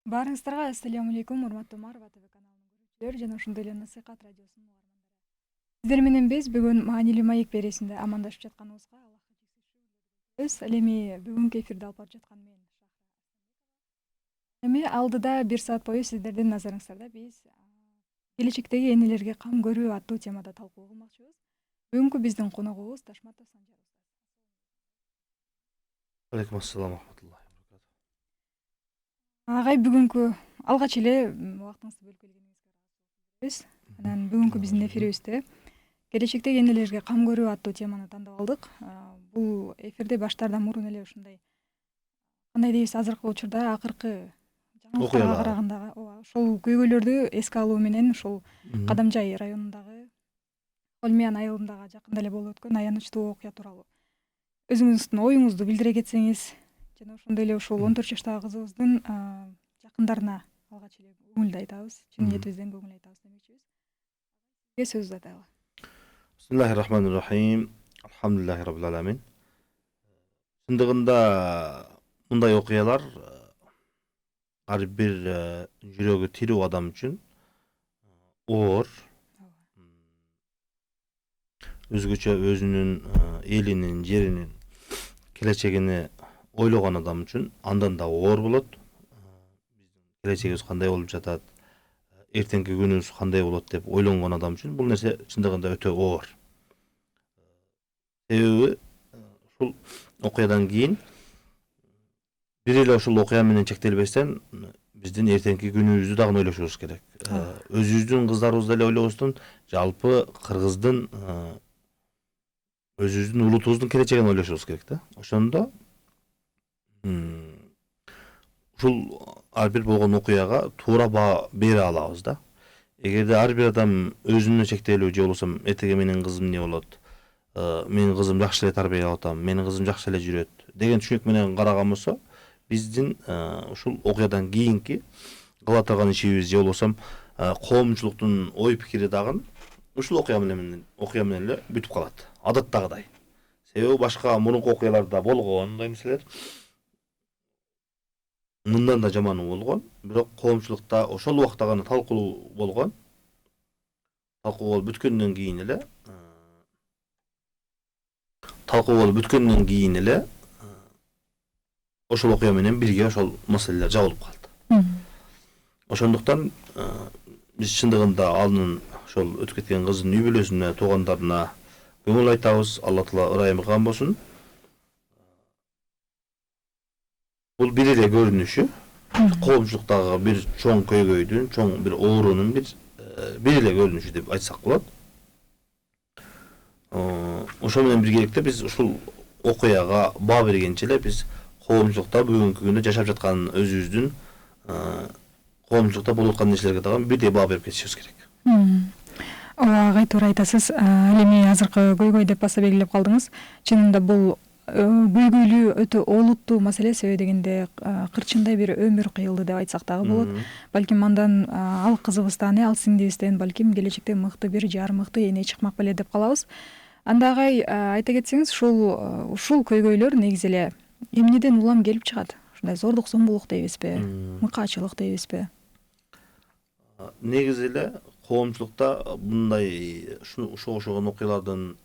Баарыңыздарга ассаламу алейкум, урматтуу Марва ТВ каналынын көрүүчүлөрү жана ошондой эле Насыйкат радиосунун угармандары. Сиздер менен биз бүгүн маанилүү маек бересинде амандашып жатканыбызга Аллахка жүз ал эми бүгүнкү эфирди алып барып жаткан мен эми алдыда бир саат бою сиздердин назарыңыздарда биз келечектеги энелерге кам көрүү аттуу темада талкуу кылмакчыбыз. Бүгүнкү биздин коногубуз Ташматов Санжар устаз. Алейкум ассалам рахматуллахи ва баракатух. Агай бүгүнкү алгач эле убактыңызды бөлүп келгениңизге ыраазычылык билдиребиз. Анан бүгүнкү биздин эфирибизде келечектеги энелерге кам көрүү аттуу теманы тандап алдык. Бул эфирде баштардан мурун эле ушундай кандай дейбиз, азыркы учурда акыркы жаңылыктарга караганда ошол көйгөйлөрдү эске алуу менен ушул Кадамжай районундагы Холмян айылындагы жакында эле болуп өткөн аянычтуу окуя тууралуу өзүңүздүн оюңузду билдире кетсеңиз жана ошондой эле ушул 14 жаштагы кызыбыздын жакындарына алгач эле көңүлдү айтабыз, чын ниетибизден көңүл айтабыз демекчибиз. Сизге сөз узаталы. Бисмиллахиррахманиррахим. Алхамдулиллахи раббил аламин. Чындыгында мындай окуялар ар бир жүрөгү тирүү адам үчүн оор, өзгөчө өзүнүн элинин, жеринин келечегини ойлогон адам үчүн андан да оор болот. Биздин келечегибиз кандай болуп жатат, эртеңки күнүбүз кандай болот деп ойлонгон адам үчүн бул нерсе чындыгында өтө оор. Себеби ушул окуядан кийин бир эле ушул окуя менен чектелбестен биздин эртеңки күнүбүздү дагы ойлошубуз керек. Өзүбүздүн кыздарыбызды эле ойлобостон жалпы кыргыздын өзүбүздүн улутубуздун келечегин ойлошубуз керек да. Ошондо ушул ар бир болгон окуяга туура баа бере алабыз да. Эгерде ар бир адам өзүнө чектелүү же болбосо эртеге менин кызым эмне болот, менин кызым жакшы эле тарбия алып атам, менин кызым жакшы эле жүрөт деген түшүнүк менен караган болсо, биздин ушул окуядан кийинки кыла турган ишибиз же болбосо коомчулуктун ой пикири дагы ушул окуя менен эле бүтүп калат. Адаттагыдай. Себеби башка мурунку окуяларда болгон мындай нерселер мындан да жаманы болгон, бирок коомчулукта ошол убакта гана талкуу болгон. Талкуу болуп бүткөндөн кийин эле ошол окуя менен бирге ошол маселелер жабылып калды. Ошондуктан биз чындыгында анын ошол өтүп кеткен кыздын үй бүлөсүнө, туугандарына көңүл айтабыз. Алла Таала ырайымган болсун. Бул бир эле көрүнүшү. Коомчулуктагы бир чоң көйгөйдүн, чоң бир оорунун бир эле көрүнүшү деп айтсак болот. Ошол менен биргеликте биз ушул окуяга баа бергенче эле биз коомчулукта бүгүнкү күндө жашап жаткан өзүбүздүн коомчулукта болуп аткан нерселерге дагы бирдей баа берип кетишибиз керек. Ооба, агай туура айтасыз. Ал эми азыркы көйгөй деп баса белгилеп калдыңыз. Чынында бул көйгөйлүү өтө олуттуу маселе, себеби дегенде кырчындай бир өмүр кыйылды деп айтсак дагы болот. Балким андан ал кызыбыздан, ал сиңдибизден балким келечекте мыкты бир жар, мыкты эне чыкмак беле деп калабыз. Анда агай айта кетсеңиз, ушул көйгөйлөр негизи эле эмнеден улам келип чыгат? Ушундай зордук зомбулук дейбизби? Мыкаачылык дейбизби? Негизи эле коомчулукта мындай ушогон окуялардын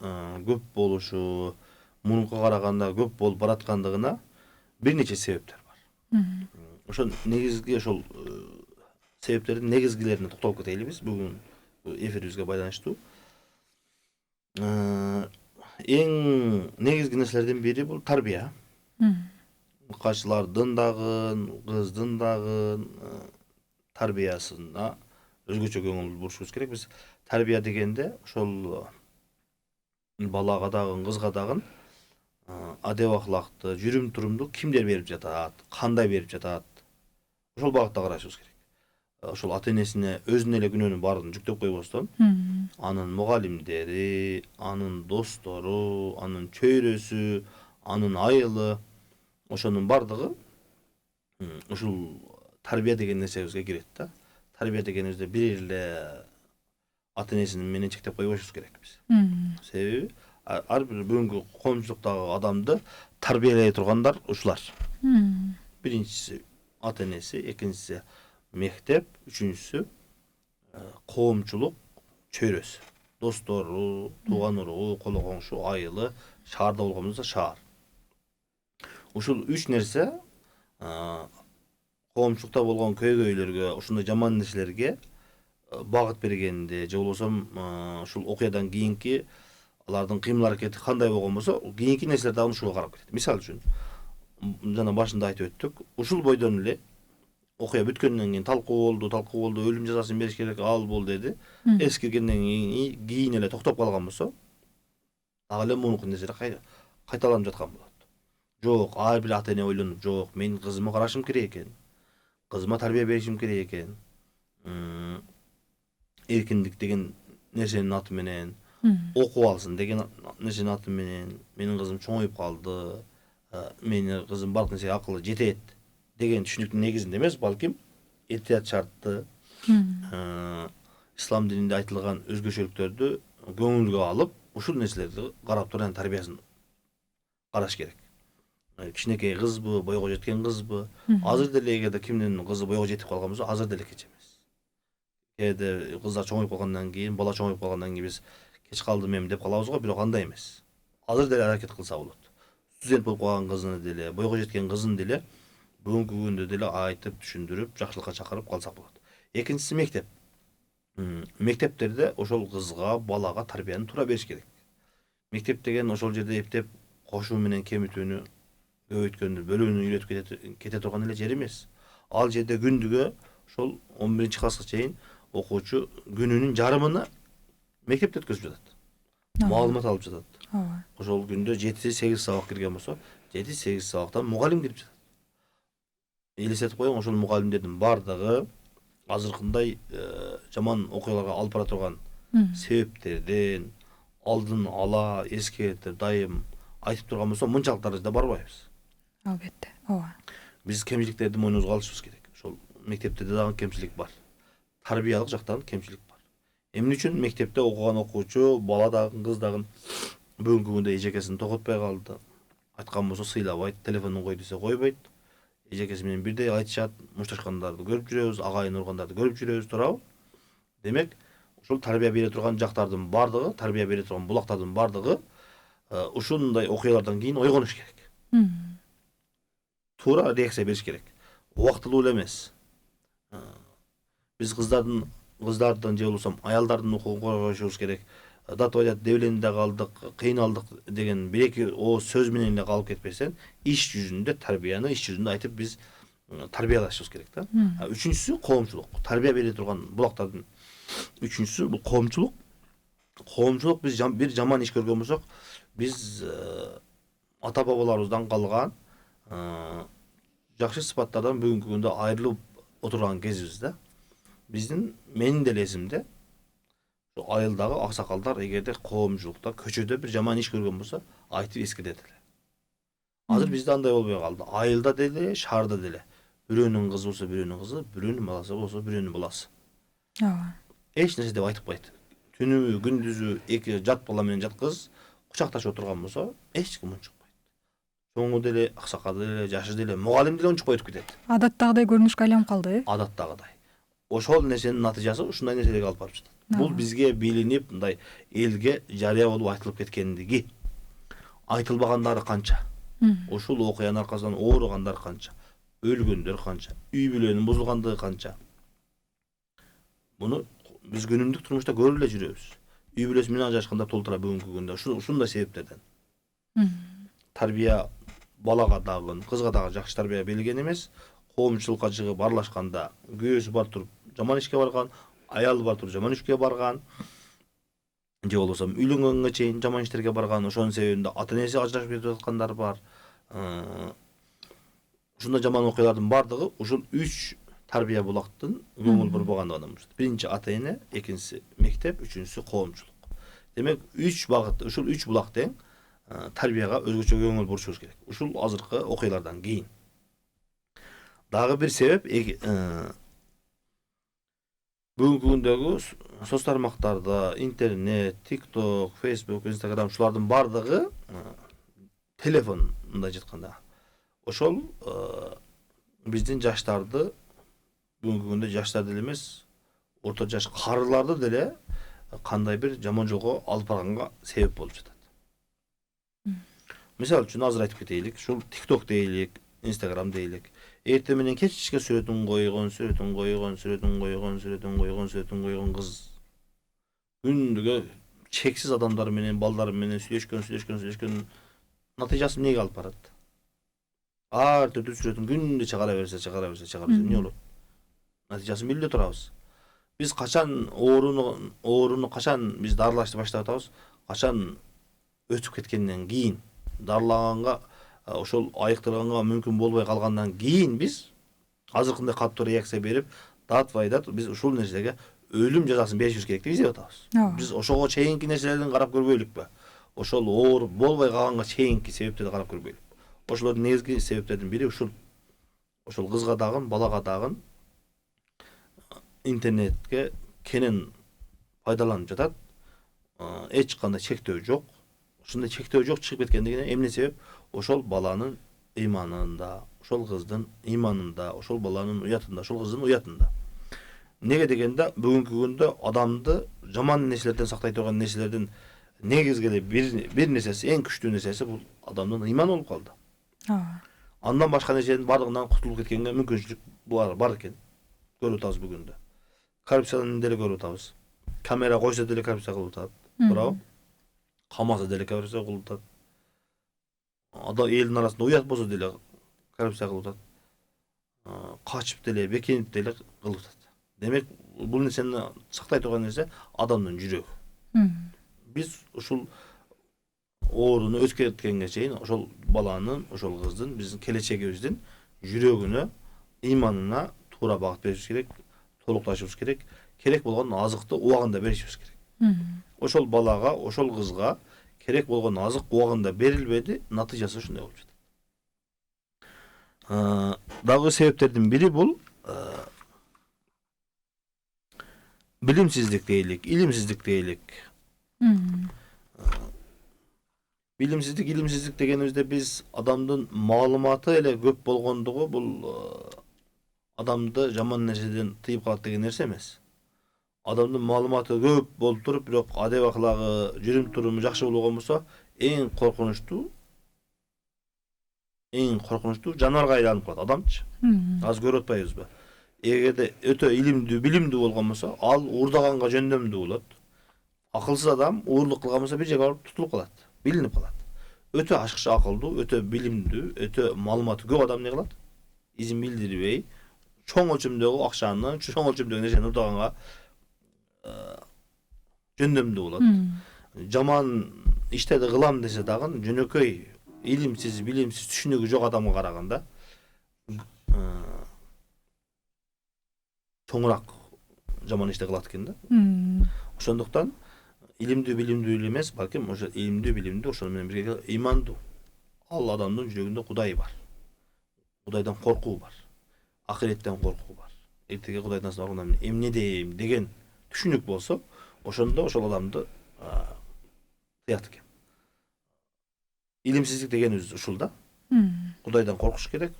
көп болушу, мурункуга караганда көп болуп бараткандыгына бир нече себептер бар. Ошол негизги ошол себептердин негизгилерине токтолуп кетели биз бүгүн эфирибизге байланыштуу. Эң негизги нерселердин бири бул тарбия. Мыкаачылардын дагы, кыздын дагы тарбиясына өзгөчө көңүл бурушубуз керек. Биз тарбия дегенде ошол балага дагы, кызга дагы адеп ахлакты, жүрүм турумду кимдер берип жатат, кандай берип жатат, ошол багытта карашыбыз керек. Ошол ата энесине өзүнө эле күнөөнүн баарын жүктөп койбостон, анын мугалимдери, анын достору, анын чөйрөсү, анын айылы, ошонун бардыгы ушул тарбия деген нерсебизге кирет да. Тарбия дегенибизде бир эле ата энесинин менен чектеп койбошубуз керек биз. Себеби ар бир бүгүнкү коомчулуктагы адамды тарбиялай тургандар ушулар. Биринчиси ата-энеси, экинчиси мектеп, үчүнчүсү коомчулук чөйрөсү. Достору, тууган уругу, коло коңшу, айылы, шаарда болгон болсо шаар. Ушул үч нерсе коомчулукта болгон көйгөйлөргө, ушундай жаман нерселерге багыт бергенде, же болбосо ушул окуядан кийинки алардын кыймыл аракети кандай болгон болсо, кийинки нерселер дагы ушуга карап кетет. Мисалы үчүн, жана башында айтып өттүк, ушул бойдон эле окуя бүткөндөн кийин талкуу болду, өлүм жазасын бериш керек, ал бул деди. Эскиргенден кийин эле токтоп калган болсо, дагы эле мунуку нерселер кайталанып жаткан болот. Жок, ар бир ата-эне ойлонуп, жок, мен кызыма карашым керек экен. Кызыма тарбия беришим керек экен. Эркиндик деген нерсенин аты менен, окуп алсын деген нерсенин аты менен, менин кызым чоңоюп калды, менин кызым бардык нерсеге акылы жетет деген түшүнүктүн негизинде эмес, балким этият шартты, ислам дининде айтылган өзгөчөлүктөрдү көңүлгө алып, ушул нерселерди карап туруп анын тарбиясын караш керек. Кичинекей кызбы, бойго жеткен кызбы, азыр деле эгерде кимдин кызы бойго жетип калган болсо, азыр деле кеч эмес. Кээде кыздар чоңоюп калгандан кийин, бала чоңоюп калгандан кийин биз кеч калдым эми деп калабыз го, бирок андай эмес. Азыр деле аракет кылса болот. Студент болуп калган кызын деле, бойго жеткен кызын деле бүгүнкү күндө деле айтып, түшүндүрүп, жакшылыкка чакырып калсак болот. Экинчиси мектеп. Мектептерде ошол кызга, балага тарбияны туура бериш керек. Мектеп деген ошол жерде эптеп кошуу менен кемитүүнү, көбөйткөндү, бөлүүнү үйрөтүп кете турган эле жер эмес. Ал жерде күндүгө ошол 11 класска чейин окуучу күнүнүн жарымына мектепте өткөзүп жатат. Маалымат алып жатат. Ошол күндө 7-8 сабак кирген болсо, 7-8 сабактан мугалим кирип жатат. Элестетип коюң, ошол мугалимдердин бардыгы азыркындай жаман окуяларга алып бара турган себептерден алдын ала эскертип, дайым айтып турган болсо, мынчалык даражада барбайбыз. Албетте, ооба. Биз кемчиликтерди мойнубузга алышыбыз керек. Ошол мектепте дагы кемчилик бар. Тарбиялык жактан кемчилик бар. Эмне үчүн мектепте окуган окуучу, бала дагы, кыз дагы бүгүнкү күндө эжекесин токотпой калды. Айткан болсо сыйлабайт, телефонун кой десе койбойт. Эжекеси менен бирдей айтышат, мушташкандарды көрүп жүрөбүз, агайын ургандарды көрүп жүрөбүз, туурабы? Демек, ушул тарбия бере турган жактардын бардыгы, тарбия бере турган булактардын бардыгы ушундай окуялардан кийин ойгонуш керек. Туура реакция бериш керек. Убактылуу эле эмес. Биз кыздардын же болбосо аялдардын укугун коргошубуз керек. Датып айтат, девленде калдык, кыйналдык деген бир-эки ооз сөз менен эле калып кетпестен, иш жүзүндө тарбияны иш жүзүндө айтып биз тарбиялашыбыз керек да. Үчүнчүсү коомчулук. Тарбия бере турган булактардын үчүнчүсү бул коомчулук. Коомчулук биз бир жаман иш көргөн болсок, биз ата бабаларыбыздан калган жакшы сыпаттардан бүгүнкү күндө айрылып отурган кезибиз да. Биздин менин деле эсимде айылдагы аксакалдар эгерде коомчулукта, көчөдө бир жаман иш көргөн болсо, айтып эскертет эле. Азыр бизде андай болбой калды. Айылда деле, шаарда деле. Бирөөнүн кызы болсо бирөөнүн кызы, бирөөнүн баласы болсо бирөөнүн баласы. Ооба. Эч нерсе деп айтпайт. Түнүбү, күндүзү эки жат бала менен жат кыз кучакташып отурган болсо, эч ким унчукпайт. Чоңу деле, аксакалы деле, жашы деле, мугалим деле унчукпай өтүп кетет. Адаттагыдай көрүнүшкө айланып калды, Адаттагыдай. Ошол нерсенин натыйжасы ушундай нерселерге алып барып жатат. Бул бизге билинип, мындай элге жарыя болуп айтылып кеткендиги. Айтылбагандары канча. Ушул окуянын аркасынан ооругандар канча. Өлгөндөр канча. Үй бүлөнүн бузулгандыгы канча. Муну биз күнүмдүк турмушта көрүп эле жүрөбүз. Үй бүлөсү менен ажырашкандар толтура бүгүнкү күндө. Ушундай себептерден. Тарбия балага дагы, кызга дагы жакшы тарбия берилген эмес. Коомчулукка чыгып аралашканда күйөөсү бар туруп жаман ишке барган, аялы бар туруп жаман ишке барган, же болбосо үйлөнгөнгө чейин жаман иштерге барган, ошонун себебинде ата-энеси ажырашып кетип аткандар бар. Ушундай жаман окуялардын бардыгы ушул 3 тарбия булактын көңүл бурбагандыгынан болот. Биринчи ата-эне, экинчиси мектеп, үчүнчүсү коомчулук. Демек 3 багыт, ушул 3 булак тең тарбияга өзгөчө көңүл бурушубуз керек. Ушул азыркы окуялардан кийин. Дагы бир себеп бүгүнкү күндөгү соц тармактарда, интернет, TikTok, Facebook, Instagram шулардын бардыгы телефонунда жатканда. Ошол биздин жаштарды бүгүнкү күндө жаштар деле эмес, орто жаш карыларды деле кандай бир жаман жолго алып барганга себеп болуп жатат. Мисалы үчүн азыр айтып кетейlik, ушул TikTok дейlik, Instagram дейlik. Эртең менен кечке сүрөтүн койгон кыз күндүгө чексиз адамдар менен, балдар менен сүйлөшкөн натыйжасы эмнеге алып барат? Ар түрдүү сүрөтүн күндү чыгара берсе, эмне болот? Натыйжасын билбей турабыз. Биз качан ооруну качан биз дарылашты баштап атабыз? Качан өтүп кеткенден кийин, дарылаганга, ошол айыктырганга мүмкүн болбой калгандан кийин биз азыркындай катуу реакция берип, дат биз ушул нерсеге өлүм жазасын беришибиз керек деп издеп атабыз. Биз ошого чейинки нерселерден карап көрбөйлүкпү? Ошол ооруп болбой калганга чейинки себептерди карап көрбөйлүк. Ошолордун негизги себептердин бири ушул кызга дагы, балага дагы интернетке кенен пайдаланып жатат. Эч кандай чектөө жок. Ушундай чектөө жок чыгып кеткендигине эмне себеп? Ошол баланын ыйманында, ошол кыздын ыйманында, ошол баланын уятында, ошол кыздын уятында. Неге дегенде, бүгүнкү күндө адамды жаман нерселерден сактай турган нерселердин негизги бир нерсеси, эң күчтүү нерсеси бул адамдын ыйманы болуп калды. Андан башка нерсенин бардыгынан кутулуп кеткенге мүмкүнчүлүк бар экен. Көрүп атабыз бүгүндө. Коррупцияны деле көрүп атабыз. Камера койсо деле коррупция кылып атат. Туурабы? Камаса деле коррупция кылып атат. Элдин арасында уят болсо деле коррупция кылып атат. Качып деле, бекинип деле кылып атат. Демек, бул нерсени сактай турган нерсе адамдын жүрөгү. Биз ушул ооруну өткөрткенге чейин ошол баланын, ошол кыздын, биздин келечегибиздин жүрөгүнө, ыйманына туура багыт беришибиз керек, толукташыбыз керек. Керек болгон азыкты убагында беришибиз керек. Ошол балага, ошол кызга керек болгон азык убагында берилбеди, натыйжасы ушундай болуп жатат. Дагы себептердин бири бул билимсиздик дейlik, илимсиздик дейlik. Билимсиздик, илимсиздик дегенибизде биз адамдын маалыматы эле көп болгондугу бул адамды жаман нерседен тыйып калат деген нерсе эмес. Адамдын маалыматы көп болуп туруп, бирок адеп аклагы, жүрүм туруму жакшы болгон болсо, эң коркунучтуу жаныбарга айланып калат адамчы. Азыр көрүп атпайбызбы? Эгерде өтө илимдүү, билимдүү болгон болсо, ал уурдаганга жөндөмдүү болот. Акылсыз адам уурлук кылган болсо бир жерге барып тутулуп калат, билинип калат. Өтө ашыкча акылдуу, өтө билимдүү, өтө маалыматы көп адам эмне кылат? Изин билдирбей, чоң өлчөмдөгү акчаны, чоң өлчөмдөгү нерсени уурдаганга жөндөмдүү болот. Жаман иштерди кылам десе дагы жөнөкөй илимсиз, билимсиз, түшүнүгү жок адамга караганда чоңураак жаман ишти кылат экен да. Ошондуктан илимдүү, билимдүү эле эмес, балким ошо илимдүү, билимдүү, ошону менен бирге ыймандуу. Ал адамдын жүрөгүндө Кудай бар. Кудайдан коркуу бар. Акыреттен коркуу бар. Эртеге Кудайдан сураганда эмне дейм деген түшүнүк болсо, ошондо ошол адамды тыят экен. Илимсиздик дегенибиз ушул да. Кудайдан коркуш керек.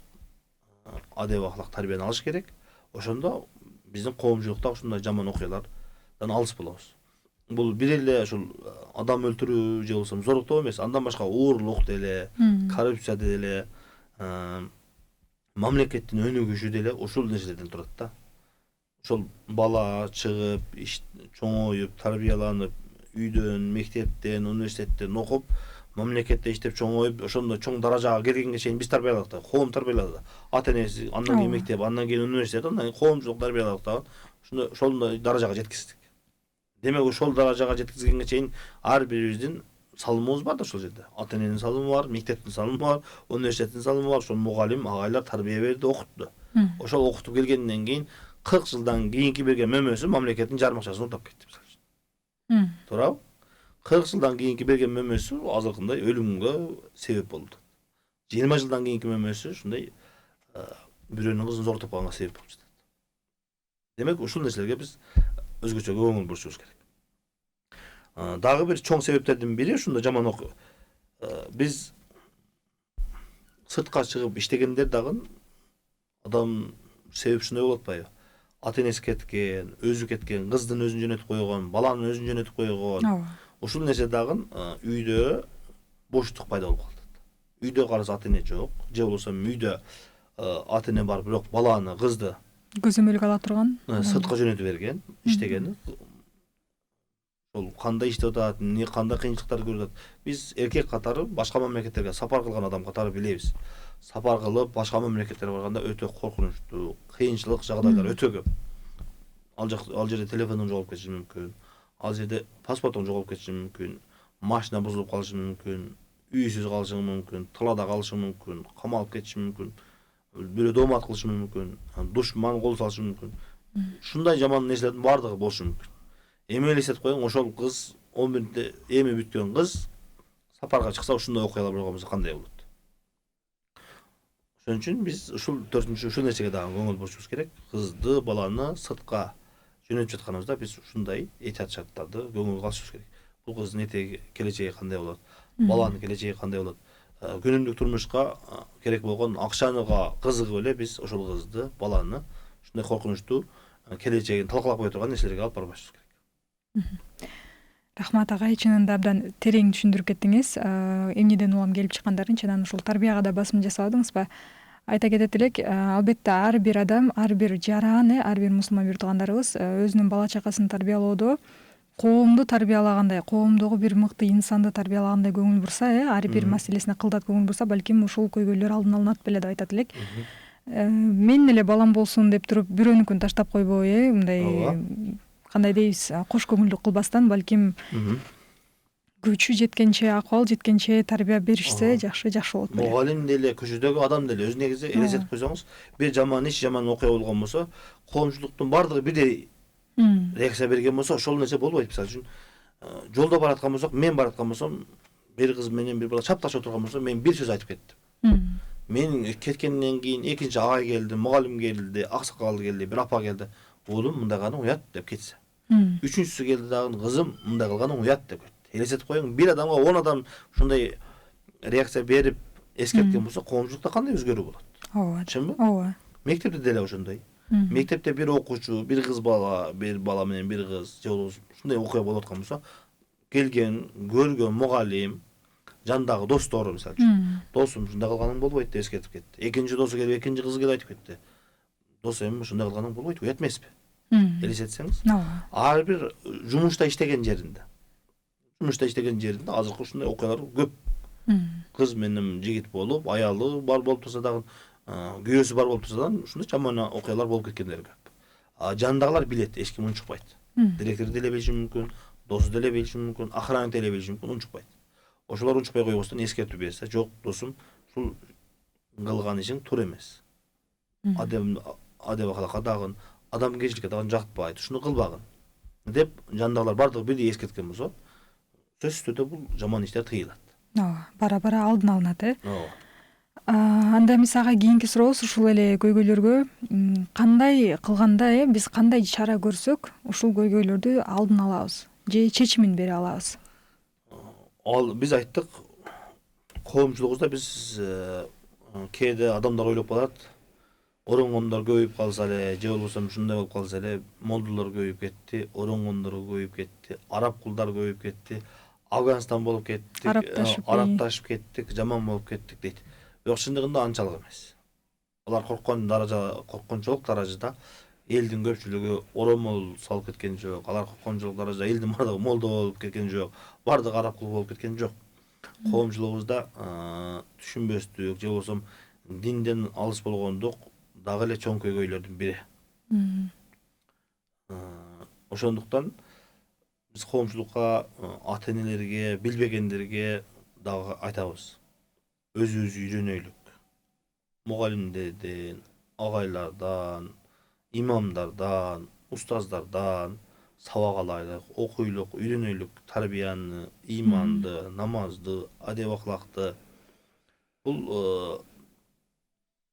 Адеп ахлак тарбияны алыш керек. Ошондо биздин коомчулукта ушундай жаман окуялардан алыс болобуз. Бул бир эле ушул адам өлтүрүү же болбосо зорлуктоо эмес, андан башка уурлук деле, коррупция деле, мамлекеттин өнүгүшү деле ушул нерселерден турат да. Ошол бала чыгып, чоңоюп, тарбияланып, үйдөн, мектептен, университеттен окуп, мамлекетте иштеп чоңоюп, ошондой чоң даражага келгенге чейин биз тарбияладык да, коом тарбиялады. Ата энеси, андан кийин мектеп, андан кийин университет, андан кийин коомчулук тарбияладык да. Ошондой даражага жеткиздик. Демек ошол даражага жеткизгенге чейин ар бирибиздин салымыбыз бар да ошол жерде. Ата эненин салымы бар, мектептин салымы бар, университеттин салымы бар, ошол мугалим, агайлар тарбия берди, окутту. Ошол окутуп келгенден кийин 40 жылдан кийинки берген мөмөсү мамлекеттин жарым акчасын уурдап кетти. Туурабы? 40 жылдан кийинки берген мөмөсү азыркындай өлүмгө себеп болду. 20 жылдан кийинки мөмөсү ушундай бирөөнүн кызын зоротуп калганга себеп болуп жатат. Демек, ушул нерселерге биз өзгөчө көңүл бурушубуз керек. Дагы бир чоң себептердин бири ушундай жаман биз сыртка чыгып иштегендер дагы Адам себеп ушундай болуп атпайбы? Ата энеси кеткен, өзү кеткен, кыздын өзүн жөнөтүп койгон, баланын өзүн жөнөтүп койгон. ооба. Ушул нерсе дагы үйдө боштук пайда болуп калат. Үйдө караса ата эне жок, же болбосо үйдө ата эне бар, бирок баланы, кызды Көзөмөлгө ала турган. сыртка жөнөтүп берген, иштеген. Ошол кандай иштеп атат, кандай кыйынчылыктарды көрүп атат. Биз эркек катары башка мамлекеттерге сапар кылган адам катары билебиз. Сапар кылып башка мамлекеттерге барганда өтө коркунучтуу, кыйынчылык жагдайлар өтө көп. Ал жерде телефондун жоголуп кетиши мүмкүн. Ал жерде паспортуң жоголуп кетиши мүмкүн. Машина бузулуп калышы мүмкүн. Үйсүз калышың мүмкүн, тылада калышың мүмкүн, камалып кетиши мүмкүн. Бирөө доомат кылышы мүмкүн, душман кол салышы мүмкүн. Ушундай жаман нерселердин баардыгы болушу мүмкүн. Эми элестетип коюң, ошол кыз 11-де эми бүткөн кыз сапарга чыкса ушундай окуялар болгон болсо кандай болот? Ошон үчүн биз ушул ушул нерсеге дагы көңүл бурушубуз керек. Кызды, баланы сыртка жөнөтүп жатканыбызда биз ушундай этият шарттарды көңүлгө алышыбыз керек. Бул кыздын этеги келечеги кандай болот? Баланын келечеги кандай болот? Күнүмдүк турмушка керек болгон акчаныга кызыгып эле биз ошол кызды, баланы ушундай коркунучтуу келечегин талкалап кое турган нерселерге алып барбашыбыз керек. Рахмат агай, чынында абдан терең түшүндүрүп кеттиңиз. Эмнеден улам келип чыккандарын, чынан ушул тарбияга да басым жасабадыңызбы? Айта кетет элек, албетте ар бир адам, ар бир жаран, ар бир мусулман бир туугандарыбыз өзүнүн бала чакасын тарбиялоодо коомду тарбиялагандай, коомдогу бир мыкты инсанды тарбиялагандай көңүл бурса, ар бир маселесине кылдат көңүл бурса, балким ушул көйгөйлөр алдын алынат беле деп айтат элек. Мен эле балам болсун деп туруп бирөөнүкүн таштап койбой, мындай кандай дейбиз, кош көңүлдүк кылбастан, балким күчү жеткенче, акыбал жеткенче тарбия беришсе жакшы болот беле. Мугалим деле, көчөдөгү адам деле өзү негизи элестетип койсоңуз, бир жаман иш, жаман окуя болгон болсо, коомчулуктун баардыгы бирдей реакция берген болсо, ошол нерсе болбойт. Мисалы үчүн, жолдо бараткан болсок, мен бараткан болсом, бир кыз менен бир бала чапташып отурган болсо, мен бир сөз айтып кеттим. Мен кеткенден кийин экинчи агай келди, мугалим келди, аксакал келди, бир апа келди. Уулум, мындай кылганың уят деп кетсе. Үчүнчүсү келди дагы, кызым, мындай кылганың уят деп кетти. Элестетип коюң, бир адамга 10 адам ушундай реакция берип эскерткен болсо, коомчулукта кандай өзгөрүү болот? Ооба. Чынбы? Ооба. Мектепте деле ошондой. Мектепте бир окуучу, бир бала менен бир кыз, же болбосо ушундай окуя болуп аткан болсо, келген, көргөн мугалим, жандагы достору, мисалы үчүн, досум, ушундай кылганың болбойт деп эскертип кетти. Экинчи досу келип, экинчи кызы келип айтып кетти. Досум, ушундай кылганың болбойт, уят эмеспи? Элестетсеңиз, ар бир жумушта иштеген жеринде азыркы ушундай окуялар көп. Кыз менен жигит болуп, аялы бар болуп турса дагы, күйөөсү бар болуп турса дагы, ушундай жаман окуялар болуп кеткендер көп. Жандагылар билет, эч ким унчукпайт. Директор деле билиши мүмкүн, досу деле билиши мүмкүн, охранник деле билиши мүмкүн, унчукпайт. Ошолор унчукпай койбостон эскертүү берсе, жок досум, ушул кылган ишиң туура эмес. Адебакалакка дагы, адамгерчиликке дагы жакпайт, ушуну кылбагын деп жандагылар бардыгы бирдей эскерткен болсо, сөзсүз түрдө бул жаман иштер тыйылат. Бара-бара алдын алынат, Ооба. Анда эмес ага кийинки сурообуз ушул эле көйгөйлөргө кандай кылганда, биз кандай чара көрсөк, ушул көйгөйлөрдү алдын алабыз же чечимин бере алабыз? Биз айттык, коомчулугубузда биз кээде адамдар ойлоп калат, оронгондор көбөйүп калса эле, же болбосо ушундай болуп калса эле, молдулар көбөйүп кетти, оронгондор көбөйүп кетти, араб кулдар көбөйүп кетти, Афганистан болуп кеттик, арабташып кеттик, жаман болуп кеттик дейт. Бирок чындыгында анчалык эмес. Алар корккончолук даражада элдин көпчүлүгү оромол салып кеткен жок. Алар корккончолук даражада элдин баардыгы молдо болуп кеткен жок. Бардыгы араб кул болуп кеткен жок. Коомчулугубузда түшүнбөстүк же болбосо динден алыс болгондук дагы эле чоң көйгөйлөрдүн бири. Ошондуктан биз коомчулукка, ата энелерге, билбегендерге дагы айтабыз. Өзүбүз үйрөнөйлүк. Мугалимдерден, агайлардан, имамдардан, устаздардан сабак алайлык, окуйлук, үйрөнөйлүк тарбияны, иманды, намазды, адеп акылакты. Бул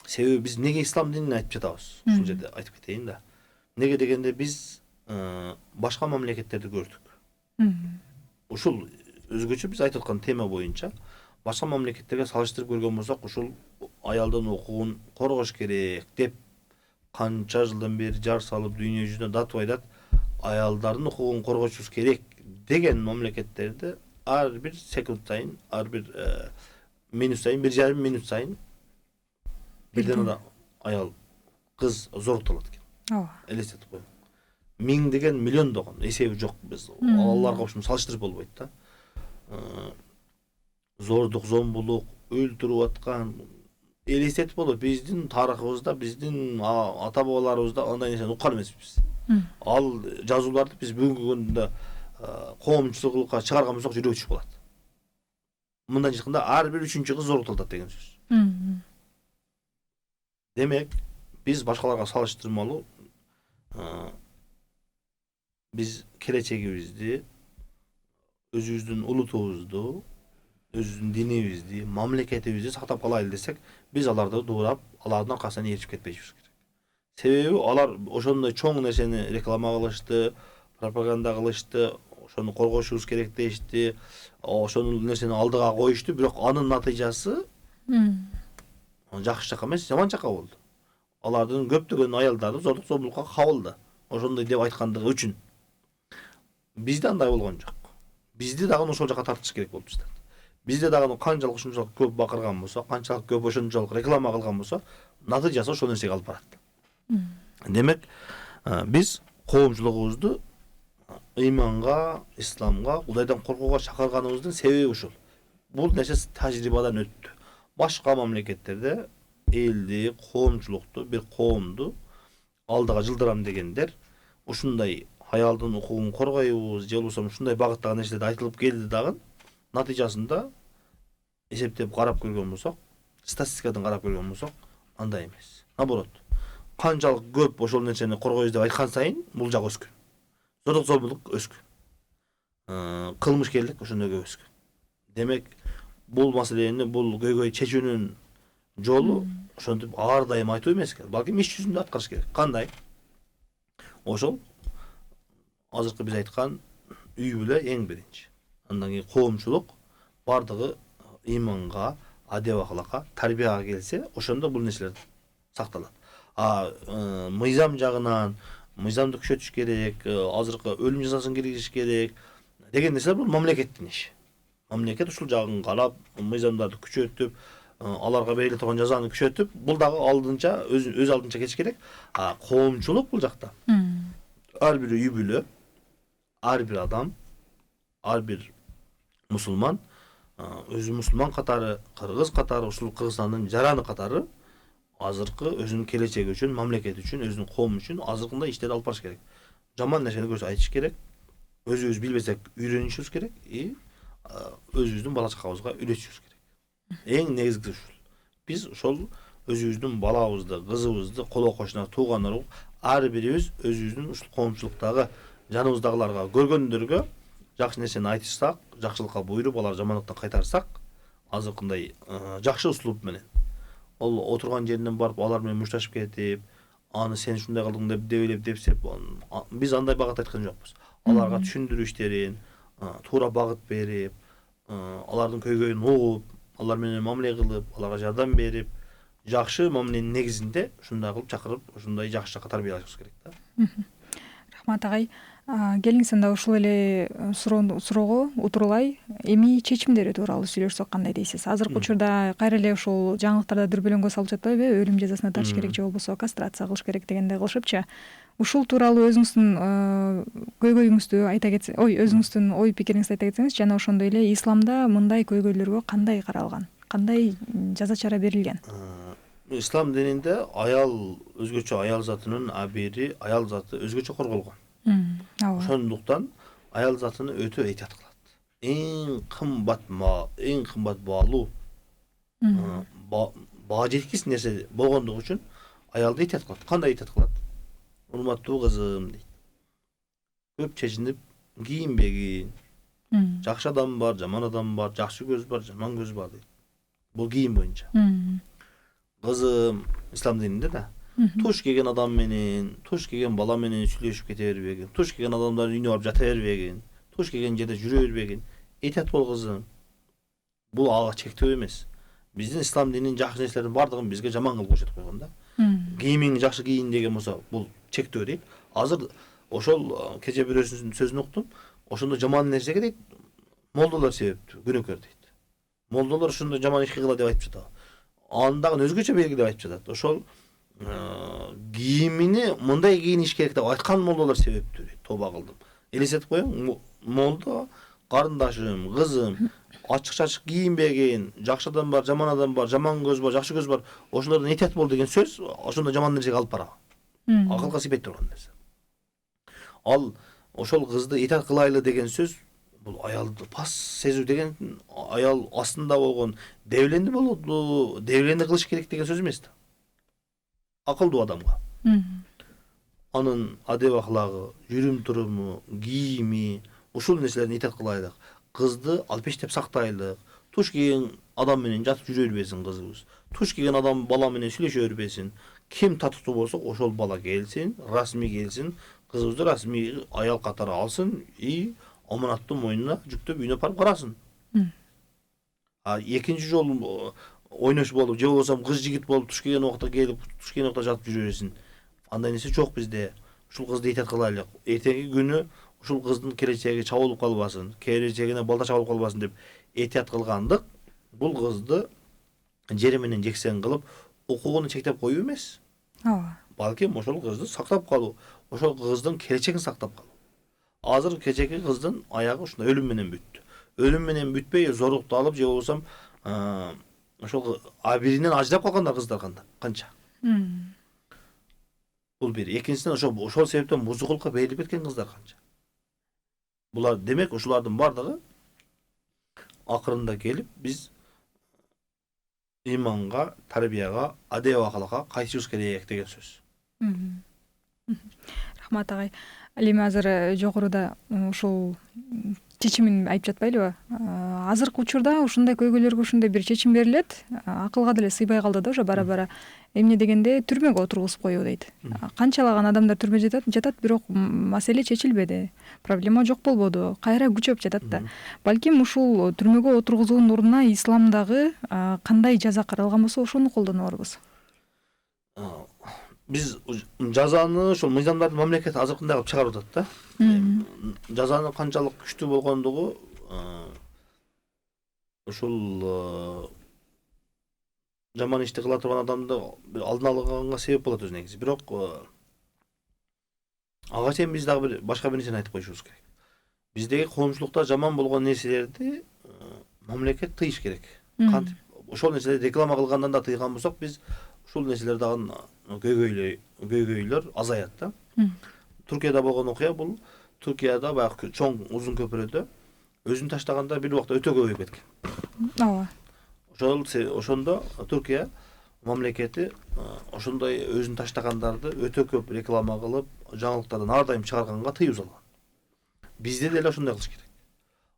себеби биз неге ислам динин айтып жатабыз? Ушул жерде айтып кетейин да. Неге дегенде биз башка мамлекеттерди көрдүк. Ушул өзгөчө биз айтып аткан тема боюнча башка мамлекеттерге салыштырып көргөн болсок, ушул аялдын укугун коргош керек деп канча жылдан бери жар салып дүйнө жүзүнө датып айтат. Аялдардын укугун коргошубуз керек деген мамлекеттерде ар бир секунд сайын, ар бир минут сайын, 1,5 минут сайын бирден аял, кыз зорутулат экен. Ооба. Элестетип коюң. Миңдеген, миллиондогон эсеби жок. Биз аларга ушуну салыштырып болбойт да. Зордук, зомбулук, өлтүрүп аткан элестетип болот. Биздин тарыхыбызда, биздин ата бабаларыбызда андай нерсени уккан эмеспиз. Ал жазууларды биз бүгүнкү күндө коомчулукка чыгарган болсок жүрөгү түшүп калат. Мындан чыкканда ар бир 3-кыз зорутулат деген сөз. Демек, биз башкаларга салыштырмалуу биз келечегибизди, өзүбүздүн улутубузду, өзүбүздүн динибизди, мамлекетибизди сактап калайлы десек, биз аларды дуурап, алардын аркасынан ээрчип кетпейбиз керек. Себеби алар ошондой чоң нерсени реклама кылышты, пропаганда кылышты, ошону коргошубуз керек дешти, ошол нерсени алдыга коюшту, бирок анын натыйжасы жакшы жакка эмес, жаман жакка болду. Алардын көптөгөн аялдары зордук зомбулукка кабылды. Ошондой деп айткандыгы үчүн. Бизде андай болгон жок. Бизди дагы ошол жака тартыш керек болуп жатат. Бизде дагы канчалык ушунчалык көп бакырган болсо, канчалык көп ошончолук реклама кылган болсо, натыйжасы ошол нерсеге алып барат. Демек, биз коомчулугубузду ыйманга, исламга, Кудайдан коркууга чакырганыбыздын себеби ушул. Бул нерсе тажрыйбадан өттү. Башка мамлекеттерде элди, коомчулукту, бир коомду алдыга жылдырам дегендер ушундай аялдын укугун коргойбуз, же болбосо ушундай багыттагы нерселер айтылып келди дагы. Натыйжасында эсептеп карап көргөн болсок, статистикадан карап көргөн болсок, андай эмес. Наоборот, канчалык көп ошол нерсени коргойбуз деп айткан сайын бул жак өскөн. Зордук зомбулук өскөн. Кылмышкерлик ошондой көп өскөн. Демек, бул маселени, бул көйгөй чечүүнүн жолу ошентип ар дайым айтуу эмес экен. Балким иш жүзүндө аткарыш керек. Кандай? Ошол азыркы биз айткан үй бүлө эң биринчи. Андан кийин коомчулук бардыгы ыйманга, адеп акылакка, тарбияга келсе, ошондо бул нерселер сакталат. Мыйзам жагынан мыйзамды күчөтүш керек, азыркы өлүм жазасын киргизиш керек деген нерселер бул мамлекеттин иши. Мамлекет ушул жагын карап, мыйзамдарды күчөтүп, аларга бериле турган жазаны күчөтүп, бул дагы алдынча өз алдынча кетиш керек. Коомчулук бул жакта. Ар бир үй бүлө, ар бир адам, ар бир мусулман, өзү мусулман катары, кыргыз катары, ушул Кыргызстандын жараны катары азыркы өзүнүн келечеги үчүн, мамлекет үчүн, өзүнүн коому үчүн азыркындай иштерди алып барыш керек. Жаман нерсени көрсө айтыш керек. Өзүбүз билбесек үйрөнүшүбүз керек, өзүбүздүн бала чакабызга үйрөтүшүбүз керек. Эң негизгиси ушул. Биз ошол өзүбүздүн балабызды, кызыбызды, коло кошуна, туугандар ар бирибиз өзүбүздүн ушул коомчулуктагы жаныбыздагыларга, көргөндөргө жакшы нерсени айтышсак, жакшылыкка буйруп, алар жамандыктан кайтарсак, азыркындай жакшы услуп менен ол отурган жеринен барып алар менен мушташып кетип, аны сен ушундай кылдың деп элеп депсеп, биз андай багат айткан жокпуз. Аларга түшүндүрүү иштерин, туура багыт берип, алардын көйгөйүн угуп, алар менен мамиле кылып, аларга жардам берип, жакшы мамиленин негизинде ушундай кылып чакырып, ушундай жакшы жакка тарбиялашыбыз керек да. Рахмат агай. Келиңиз анда ушул эле суроого утурулай, эми чечимдери тууралуу сүйлөшсөк кандай дейсиз? Азыркы учурда кайра эле ушул жаңылыктарда дүрбөлөңгө салып жатпайбы? Өлүм жазасына тартыш керек же болбосо кастрация кылыш керек дегенде кылышыпчы. Ушул тууралуу өзүңүздүн көйгөйүңүздү айта кетсеңиз, өзүңүздүн ой пикириңизди айта кетсеңиз, жана ошондой эле исламда мындай көйгөйлөргө кандай каралган? Кандай жаза чара берилген? Ислам дининде аял өзгөчө аял затынын абири, аял заты өзгөчө корголгон. Ошондуктан аял затыны өтө этият кылат. Эң кымбат мал, эң кымбат баалуу, баа жеткис нерсе болгондугу үчүн аялды этият кылат. Кандай этият кылат? Урматтуу кызым дейт. Көп чечинип кийинбегин. Жакшы адам бар, жаман адам бар, жакшы көз бар, жаман көз бар дейт. Бул кийим боюнча. Кызым, ислам дининде да туш келген адам менен, туш келген бала менен сүйлөшүп кете бербегин, туш келген адамдардын үйүнө барып жата бербегин, туш келген жерде жүрө бербегин. Этият бол кызым. Бул ага чектөө эмес. Биздин ислам дининин жакшы нерселердин бардыгын бизге жаман кылып көрсөтүп койгон да. Кийимиңди жакшы кийин деген болсо бул чектөө дейт. Азыр ошол кече бирөөсүнүн сөзүн уктум. Ошондо жаман нерсеге дейт молдолор себептүү, күнөөкөр дейт. Молдолор ушундай жаман иш кыла деп айтып жатат. Андагы өзгөчө белгилеп айтып жатат. Ошол кийимини мындай кийиниш керек деп айткан молдолор себептүү дейт. Тоба кылдым. Элестетип коюң, молдо карындашым, кызым ачык-чачык кийинбеген, жакшы адам бар, жаман көз бар, жакшы көз бар. Ошолордон этият бол деген сөз ошондо жаман нерсеге алып барат. Акылга сыйбай турган нерсе. Ал ошол кызды этият кылайлы деген сөз бул аялды пас сезүү деген, аял астында болгон девленди болду, девленди кылыш керек деген сөз эмес да. Акылдуу адамга. Анын адеп ахлагы, жүрүм туруму, кийими, ушул нерселерди этият кылайлык. Кызды алпештеп сактайлык. Туш кийген адам менен жатып жүрө бербесин кызыбыз. Туш кийген адам бала менен сүйлөшө бербесин. Ким татыктуу болсо ошол бала келсин, расмий келсин, кызыбызды расмий аял катары алсын и аманатты мойнуна жүктөп үйүнө барып карасын. Экинчи жолу ойнош болуп, же болбосо кыз жигит болуп туш келген убакта келип, туш келген убакта жатып жүрө берсин. Андай нерсе жок бизде. Ушул кызды этият кылайлык. Эртеңки күнү ушул кыздын келечеги чабылып калбасын, келечегине балда чабылып калбасын деп этият кылгандык бул кызды жери менен жексен кылып, укугуну чектеп коюу эмес. Балким ошол кызды сактап калуу, ошол кыздын келечегин сактап калуу. Азыр кечеки кыздын аягы ушундай өлүм менен бүттү. Өлүм менен бүтпөй зорукталып, же болбосо ошол биринен ажырап калгандар кыздар канча. Бул бир. Экинчиден ошол себептен бузукулукка берилип кеткен кыздар канча. Булар демек ушулардын бардыгы акырында келип биз иманга, тарбияга, адеп акылга кайтышыбыз керек деген сөз. Рахмат агай. Ал эми азыр жогоруда ушул чечимин айтып жатпайлыбы? Азыркы учурда ушундай көйгөйлөргө ушундай бир чечим берилет. Акылга деле сыйбай калды да уже бара-бара. Эмне дегенде түрмөгө отургузуп коюу дейт. Канчалаган адамдар түрмөгө жатат, бирок маселе чечилбеди. Проблема жок болбоду. Кайра күчөп жатат да. Балким ушул түрмөгө отургузуунун ордуна исламдагы кандай жаза каралган болсо ошону колдонобуз. Биз жазаны ошол мыйзамдарды мамлекет азыркындай кылып чыгарып атат да. Жазанын канчалык күчтүү болгондугу ушул жаман ишти кыла турган адамды алдын алганга себеп болот өзү негизи. Бирок ага чейин биз дагы бир башка бир нерсени айтып коюшубуз керек. Биздеги коомчулукта жаман болгон нерселерди мамлекет тыйыш керек. Кантип ошол нерселерди реклама кылгандан да тыйган болсок, биз ушул нерселер дагы көйгөйлөр азаят да. Түркияда болгон окуя бул. Түркияда баягы чоң узун көпүрөдө өзүн таштагандар бир убакта өтө көбөйүп кеткен. Ошондо Түркия мамлекети ошондой өзүн таштагандарды өтө көп реклама кылып, жаңылыктардан ар дайым чыгарганга тыюу салган. Бизде деле ошондой кылыш керек.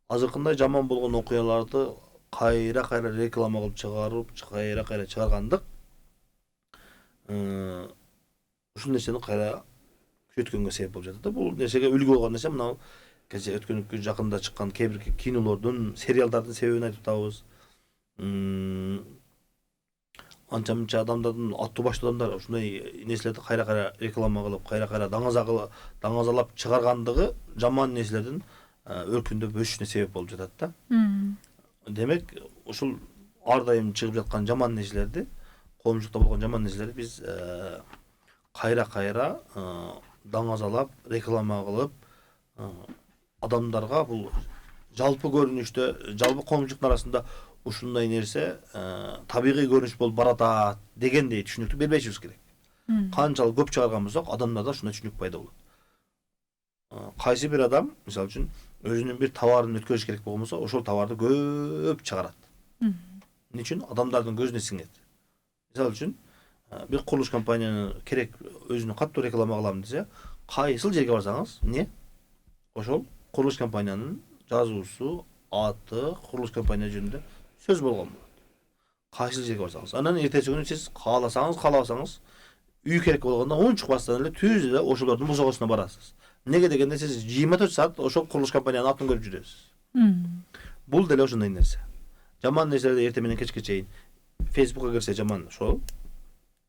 Азыркындай жаман болгон окуяларды кайра реклама кылып чыгарып, кайра чыгаргандык ушул нерсени кайра күчөткөнгө себеп болуп жатат да. Бул нерсеге үлгү болгон нерсе мына кече өткөн жакында чыккан кээ бир кинолордун, сериалдардын себебин айтып атабыз. Анча-мынча адамдардын аттуу баштуу адамдар ушундай нерселерди кайра реклама кылып, кайра даңазалап чыгаргандыгы жаман нерселердин өркүндөп өсүшүнө себеп болуп жатат да. Демек, ушул ар дайым чыгып жаткан жаман нерселерди, коомчулукта болгон жаман нерселерди биз кайра даңазалап, реклама кылып, адамдарга бул жалпы көрүнүштө, жалпы коомчулуктун арасында ушундай нерсе табигый көрүнүш болуп баратат дегендей түшүнүктү бербешибиз керек. Канчалык көп чыгарган болсок, адамдарда ушундай түшүнүк пайда болот. Кайсы бир адам, мисалы үчүн, өзүнүн бир товарын өткөрүш керек болгон болсо, ошол товарды көп чыгарат. Эмне үчүн? Адамдардын көзүнө сиңет. Мисалы үчүн, бир курулуш компанияны керек өзүнү каттуу реклама кылам десе, кайсыл жерге барсаңыз, эмне? Ошол курулуш компаниянын жазуусу, аты, курулуш компания жөнүндө сөз болгон болот. Кайсыл жерге барсаңыз. Анан эртеси күнү сиз кааласаңыз, үй керек болгондо унчукпастан эле түз эле ошолордун бузогосуна барасыз. Неге дегенде сиз 24 саат ошол курулуш компаниянын атын көрүп жүрөсүз. Бул деле ошондой нерсе. Жаман нерселерди эртең менен кечке чейин Facebook'a girse жаман ошол,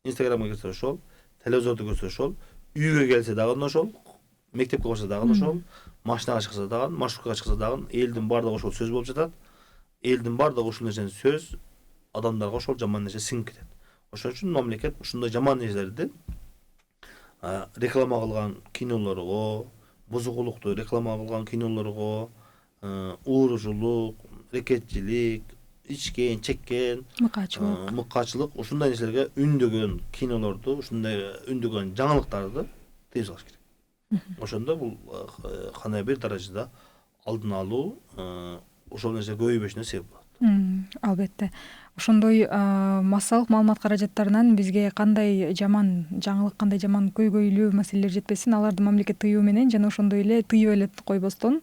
Instagram'a girse ошол, телевизорду көрсө ошол, үйгө келсе дагы ошол, мектепке барса дагы ошол, машинага чыкса дагы, маршруткага чыкса дагы элдин бардыгы ошол сөз болуп жатат. Элдин бардыгы ушул нерсени сөз адамдарга ошол жаман нерсе сиңип кетет. Ошон үчүн мамлекет ушундай жаман нерселерди реклама кылган кинолорго, бузукулукту реклама кылган кинолорго, уурушулук, рекетчилик, ичкен, чеккен, мыккачылык ушундай нерселерге үндөгөн кинолорду, ушундай үндөгөн жаңылыктарды тыйып салыш керек. Ошондо бул кандай бир даражада алдын алуу ошол нерсе көбөйбөшүнө себеп болот. Албетте. Ошондой массалык маалымат каражаттарынан бизге кандай жаман жаңылык, кандай жаман көйгөйлүү маселелер жетпесин, аларды мамлекет тыюу менен жана ошондой эле тыйып эле койбостон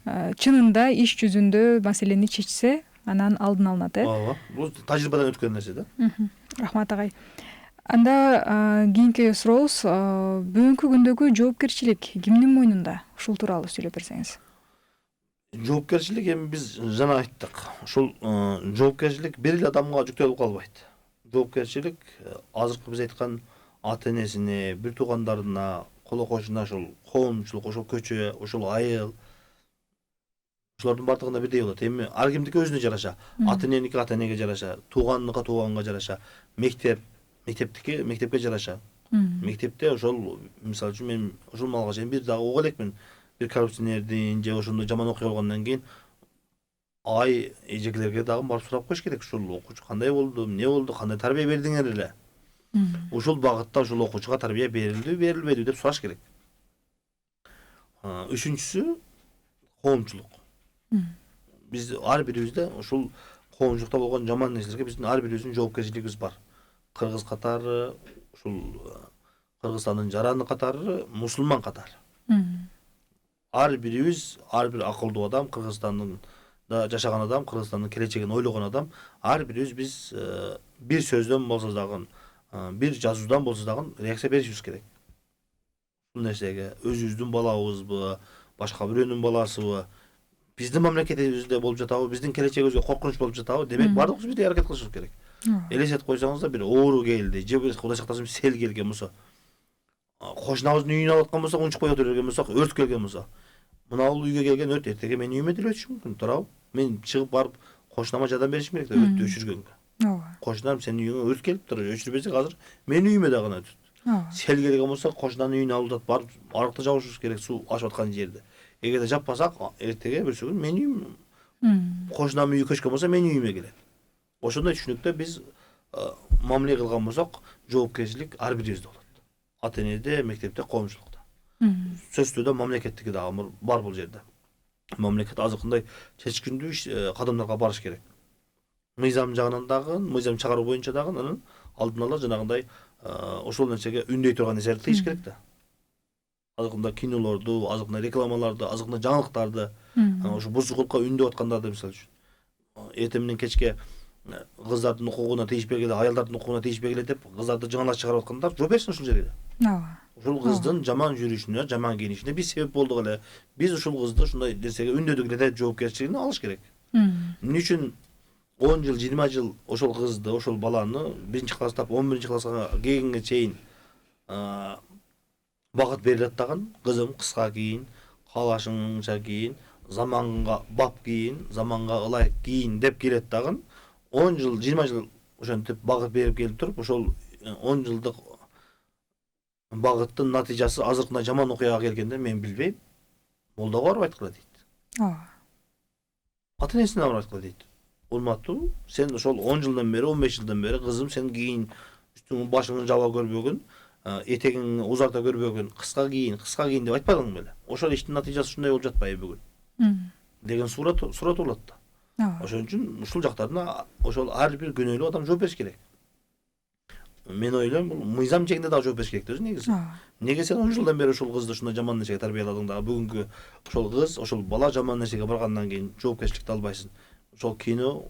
чынында иш жүзүндө маселени чечсе, анан алдын алынат, Ооба. Бул тажрыйбадан өткөн нерсе да. Рахмат агай. Анда кийинки сурообуз, бүгүнкү күндөгү жоопкерчилик кимдин мойнунда? Ушул тууралуу сүйлөп берсеңиз. Жоопкерчилик эми биз жана айттык. Ушул жоопкерчилик бир эле адамга жүктөлүп калбайт. Жоопкерчилик азыркы биз айткан ата энесине, бир туугандарына, колокочуна, ошол коомчулук, ошол көчө, ошол айыл, ошолордун бардыгына бирдей болот. Эми ар кимдики өзүнө жараша, ата эненики ата энеге жараша, тууганныкы тууганга жараша, мектептики мектепке жараша. Мектепте ошол мисалы үчүн мен ушул малга чейин бир дагы уга элекмин. Бир коррупционердин же ошондой жаман окуя болгондон кийин эжекелерге дагы барып сурап коюш керек. Ушул окуучу кандай болду, эмне болду, кандай тарбия бердиңер эле. Ушул багытта ушул окуучуга тарбия берилди, берилбеди деп сураш керек. Үчүнчүсү коомчулук. Биз ар бирибизде ушул коомчулукта болгон жаман нерселерге биздин ар бирибиздин жоопкерчилигибиз бар. Кыргыз катары, ушул Кыргызстандын жараны катары, мусулман катары. Ар бирибиз, ар бир акылдуу адам, Кыргызстандын да жашаган адам, Кыргызстандын келечегин ойлогон адам, ар бирибиз биз бир сөздөн болсо дагы, бир жазуудан болсо дагы реакция беришибиз керек. Бул нерсеге өзүбүздүн балабызбы, башка бирөөнүн баласыбы, биздин мамлекетибизде болуп жатабы, биздин келечегибизге коркунуч болуп жатабы, демек бардыгыбыз бирдей аракет кылышыбыз керек. Элестетип койсоңуз да, бир оору келди, же бир Кудай сактасын сел келген болсо, кошунабыздын үйүн алып аткан болсок, унчукпай отура берген болсок, өрт келген болсо, мына бул үйгө келген өрт эртеге менин үйүмө деле өтүшү мүмкүн, туурабы? Мен чыгып барып кошунама жардам беришим керек да, өрттү өчүргөнгө. Ооба. Кошунам, сенин үйүңө өрт келиптир, өчүрбесек азыр менин үйүмө дагы гана өтөт. Сел келген болсо, кошунанын үйүнө алып барып арыкты жабышыбыз керек, суу ашып аткан жерде. Эгерде жаппасак, эртеге берсү күн менин үйүм, кошунамдын үйү көчкөн болсо менин үйүмө келет. Ошондой түшүнүктө биз мамиле кылган болсок, жоопкерчилик ар бирибизде болот. Ата энеде, мектепте, коомчулукта. Сөзсүз түрдө мамлекеттики дагы бар бул жерде. Мамлекет азыркындай чечкиндүү кадамдарга барыш керек. Мыйзам жагынан дагы, мыйзам чыгаруу боюнча дагы анын алдын ала жанагындай ошол нерсеге үндөй турган нерселерди тыйыш керек да. Азыркындай кинолорду, азыркындай рекламаларды, азыркындай жаңылыктарды, ошо бузукулукка үндөп аткандарды мисалы үчүн. Эртең менен кечке кыздардын укугуна тийишпегиле, аялдардын укугуна тийишпегиле деп кыздарды жыңалаш чыгарып аткандар жооп берсин ушул жерге. Ооба. Ушул кыздын жаман жүрүшүнө, жаман кийинишине биз себеп болдук эле. Биз ушул кызды ушундай нерсеге үндөдүк эле деп жоопкерчилигин алыш керек. Эмне үчүн 10 жыл, 20 жыл ошол кызды, ошол баланы 1 класстап 11 класска келгенге чейин багыт берилет дагы, кызым кыска кийин, каалашыңча кийин, заманга бап кийин, заманга ылайык кийин деп келет дагы. 10 жыл, 20 жыл ошентип багыт берип келип туруп, ошол 10 жылдык багыттын натыйжасы азыркындай жаман окуяга келгенде мен билбейм. Молдого барып айткыла дейт. Ооба. Ата энесине барып айткыла дейт. Урматтуу, сен ошол 10 жылдан бери, 15 жылдан бери кызым сен кийин үстүңүн башыңды жаба көрбөгүн, этегиңди узарта көрбөгүн, кыска кийин деп айтпадыңбы беле? Ошол иштин натыйжасы ушундай болуп жатпайбы бүгүн? Деген сурат болот да. Ошон үчүн ушул жактарына ошол ар бир күнөөлүү адам жооп бериш керек. Мен ойлойм, бул мыйзам чегинде дагы жооп бериш керек да негизи. Неге сен 10 жылдан бери ушул кызды ушундай жаман нерсеге тарбияладың дагы бүгүнкү ошол кыз, ошол бала жаман нерсеге баргандан кийин жоопкерчиликти албайсың? Ошол кино,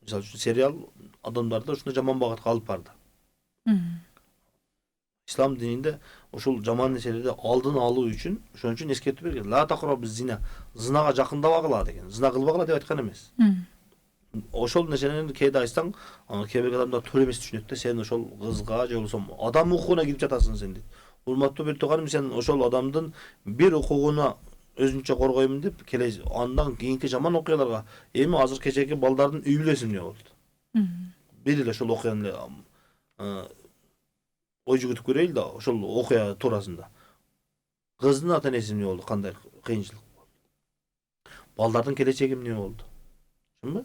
мисалы үчүн сериал адамдарды ушундай жаман багытка алып барды. Ислам дининде ушул жаман нерселерди алдын алуу үчүн ошон үчүн эскертүү берген. Ла тақрабуз зина. Зынага жакындабагыла деген. Зына кылбагыла деп айткан эмес. ошол нерсени кээде айтсаң, кээ бир адамдар туура эмес түшүнөт да, сен ошол кызга же болбосо адам укугуна кирип жатасың сен дейт. Урматтуу бир тууганым, сен ошол адамдын бир укугуна өзүнчө коргоймун деп андан кийинки жаман окуяларга эми азыр кечээки балдардын үй бүлөсү эмне болду? Бир эле ошол окуяны ой жүгүтүп көрөйүн да, ошол окуя туурасында. Кыздын ата энеси эмне болду? Кандай кыйынчылык болду? Балдардын келечеги эмне болду? Түшүнбү?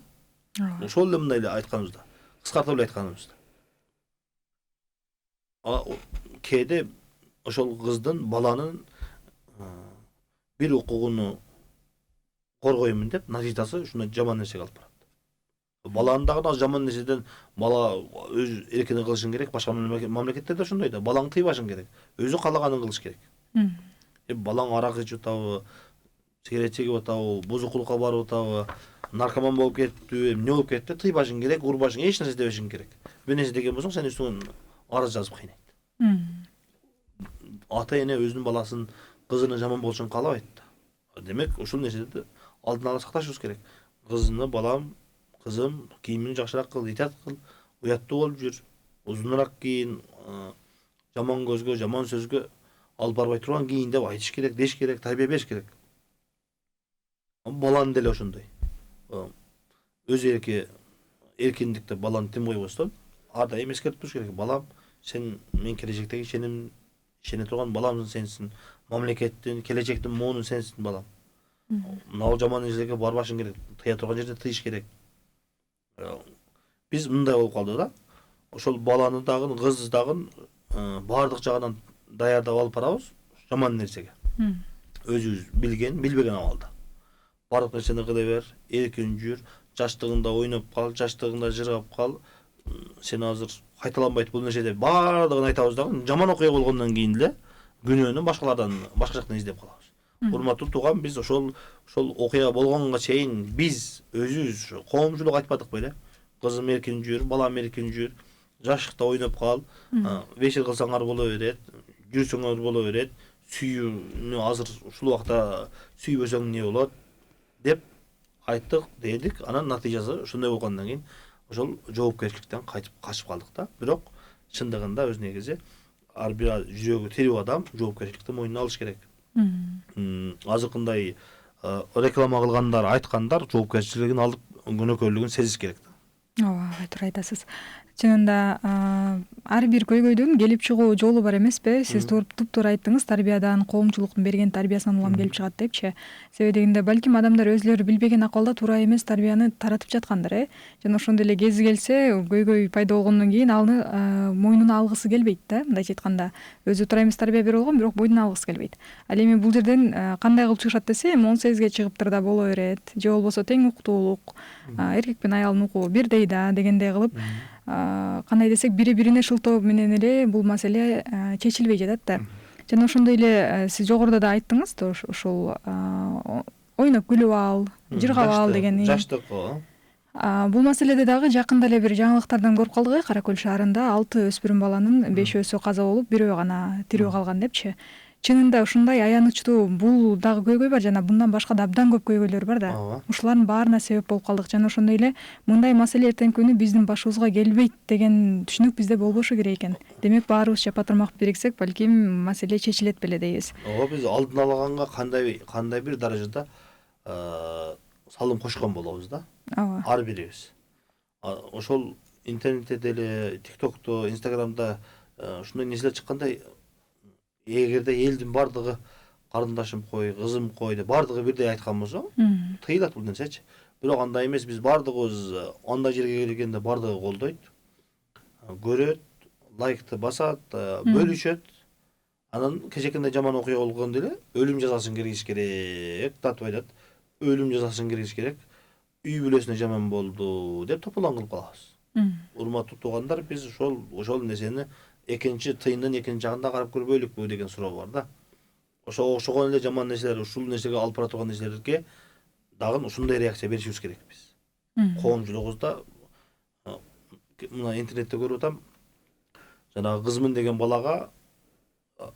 Ошол эле мындай эле айтканыбызда, кыскартып эле айтканыбызда. Кээде ошол кыздын, баланын бир укугуну коргоймун деп, натыйжасы ушундай жаман нерсеге алып барат. Баланын дагы жаман нерседен бала өз эркине кылышын керек. Башка мамлекеттерде ошондой да, балаңды тыйбашың керек. Өзү каалаганын кылыш керек. Балаң арак ичип атабы, сигарет чегип атабы, бузукулукка барып атабы, наркоман болуп кетиптиби, эмне болуп кетти, тыйбашың керек, урбашың, эч нерсе дебешиң керек. Бир нерсе деген болсоң, сен үстүңөн арыз жазып кыйнайт. Ата эне өзүнүн баласынын, кызынын жаман болушун каалабайт да. Демек, ушул нерседи алдын ала сакташыбыз керек. Кызыны, балам, кызым, кийимиңди жакшыраак кыл, итат кыл, уяттуу болуп жүр, узунураак кийин, жаман көзгө, жаман сөзгө алып барбай турган кийин деп айтыш керек, деш керек, тарбия бериш керек. Баланы деле ошондой. Өз эркиндикте баланы тим койбостон ар дайым эскертип туруш керек. Балам, сен мен келечектеги ишене турган баламсың, сенсиң. Мамлекеттин, келечектин моуну сенсиң, балам. Мына жаман нерселерге барбашың керек, тыя турган жерде тыйыш керек. Биз мындай болуп калды да. Ошол баланы дагы, кызды дагы баардык жагынан даярдап алып барабыз жаман нерсеге. Өзүбүз билген, билбеген абалда. Баардык нерсени кыла бер, эркин жүр, жаштыгында ойноп кал, жаштыгында жыргап кал. Сен азыр кайталанбайт бул нерсе деп баардыгын айтабыз дагы, жаман окуя болгондон кийин эле күнөөнү башкалардан, башка жактан издеп калабыз. Урматтуу тууган, биз ошол окуя болгонго чейин биз өзүбүз коомчулук айтпадыкпы эле? Кызым эркин жүр, балам эркин жүр, жашыкта ойноп кал, вечер кылсаңар боло берет, жүрсөңөр боло берет, сүйүүнү азыр ушул убакта сүйбөсөң эмне болот деп айттык, дедик. Анан натыйжасы ушундай болгондон кийин ошол жоопкерчиликтен качып калдык да. Бирок чындыгында өз негизи ар бир жүрөгү тирүү адам жоопкерчиликти мойнуна алыш керек. Азыркындай реклама кылгандар, айткандар жоопкерчилигин алып, күнөөкөрлүгүн сезиш керек. Ооба, туура айтасыз. Чынында ар бир көйгөйдүн келип чыгуу жолу бар эмеспи? Сиз туптуура айттыңыз, тарбиядан, коомчулуктун берген тарбиясынан улам келип чыгат депчи. Себеби дегенде балким адамдар өзлөрү билбеген акалда туура эмес тарбияны таратып жаткандыр, Жана ошондой эле кези келсе, көйгөй пайда болгондон кийин аны мойнуна алгысы келбейт да, мындайча айтканда. Өзү туура эмес тарбия берип алган, бирок мойнуна алгысы келбейт. Ал эми бул жерден кандай кылып чыгышат десе, 18ге чыгыптыр да боло берет, же болбосо тең укуктуулук, эркек менен аялдын укугу бирдей да дегендей кылып, кандай десек, бири-бирине шылтоо менен эле бул маселе чечилбей жатат да. Жана ошондой эле сиз жогоруда да айттыңыз да, ушул ойноп күлүп ал, жыргап ал деген. Жаштык. Бул маселеде дагы жакында эле бир жаңылыктардан көрүп калдык, Кара Көл шаарында 6 өспүрүм баланын 5-өсү каза болуп, бирөө гана тирүү калган депчи. Чынында ушундай аянычтуу бул дагы көйгөй бар, жана bundan башка да абдан көп көйгөйлөр бар да. Ушулардын баарына себеп болуп калдык. Жана ошондой эле мындай маселе эртеңки күнү биздин башыбызга келбейт деген түшүнүк бизде болбошу керек экен. Демек баарыбыз чапа тармак бириксек, балким маселе чечилет беле дейбиз. Биз алдын алаганга кандай бир даражада салым кошкон болобуз да. Ар бирибиз. Ошол интернетте деле, ТикТокто, Инстаграмда ушундай нерселер чыккандай, эгерде элдин бардыгы карындашым кой, кызым кой деп бардыгы бирдей айткан болсо, тыйылат бул нерсечи. Бирок андай эмес, биз бардыгыбыз андай жерге келгенде бардыгы колдойт, көрөт, лайкты басат, бөлүшөт. Анан кечекинде жаман окуя болгондо эле өлүм жазасын киргизиш керек деп айтат. Өлүм жазасын киргизиш керек. Үй бүлөсүнө жаман болду деп тополоң кылып калабыз. Урматтуу туугандар, биз ошол нерсени экинчи тыйындын экинчи жагында карап көрбөйлүкпү деген суроо бар да. Ошогон эле жаман нерселер, ушул нерсеге алып бара турган нерселерге дагы ушундай реакция беришибиз керек биз. Коомчулугубузда мына интернетте көрүп атам, жанагы кызмын деген балага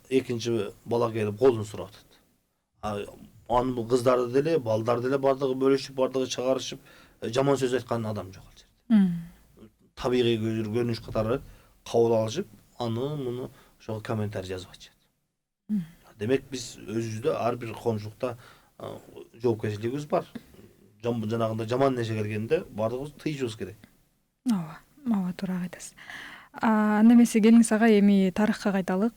экинчи бала келип колун сурап атат. Анын кыздары деле, балдары деле бардыгы бөлүшүп, бардыгы чыгарышып, жаман сөз айткан адам жок ал жерде. Табигый көрүнүш катары кабыл алышып, аны муну ошого комментарий жазып атышат. Демек биз өзүбүздө ар бир коомчулукта жоопкерчилигибиз бар. Жанагындай жаман нерсе келгенде бардыгыбыз тыйышыбыз керек. Ооба туура айтасыз. Анда эмесе келиңиз ага эми тарыхка кайталык.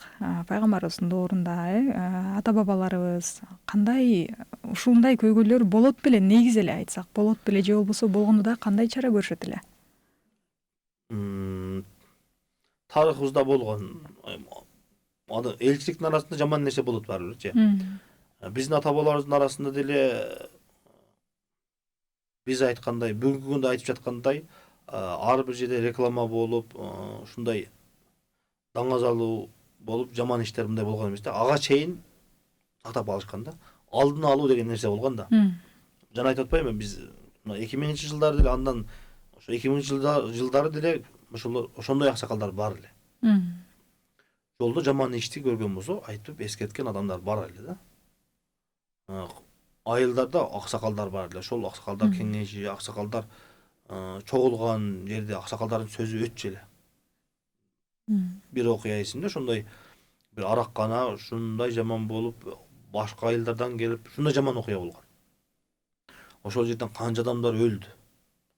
Пайгамбарыбыздын доорунда ата бабаларыбыз кандай ушундай көйгөйлөр болот беле, негизи эле айтсак болот беле же болбосо болгондо да кандай чара көрүшөт эле? Тарыхыбызда болгон элчиликтин арасында жаман нерсе болот баары бирчи. Биздин ата бабаларыбыздын арасында деле биз айткандай, бүгүнкү күндө айтып жаткандай, ар бир жерде реклама болуп, ушундай даңазалуу болуп, жаман иштер мындай болгон эмес да. Ага чейин сактап алышкан да. Алдын алуу деген нерсе болгон да. Жана айтып атпаймынбы, биз 2000-жылдары деле, андан ошо 2000-жылдары деле ошондой аксакалдар бар эле. Жолдо жаман ишти көргөн болсо, айтып эскерткен адамдар бар эле да. Айылдарда аксакалдар бар эле. Ошол аксакалдар кеңеши, аксакалдар чогулган жерде аксакалдардын сөзү өтчү эле. Бир окуя эсимде, ошондой бир араккана ушундай жаман болуп, башка айылдардан келип, ушундай жаман окуя болгон. Ошол жерден канча адамдар өлдү.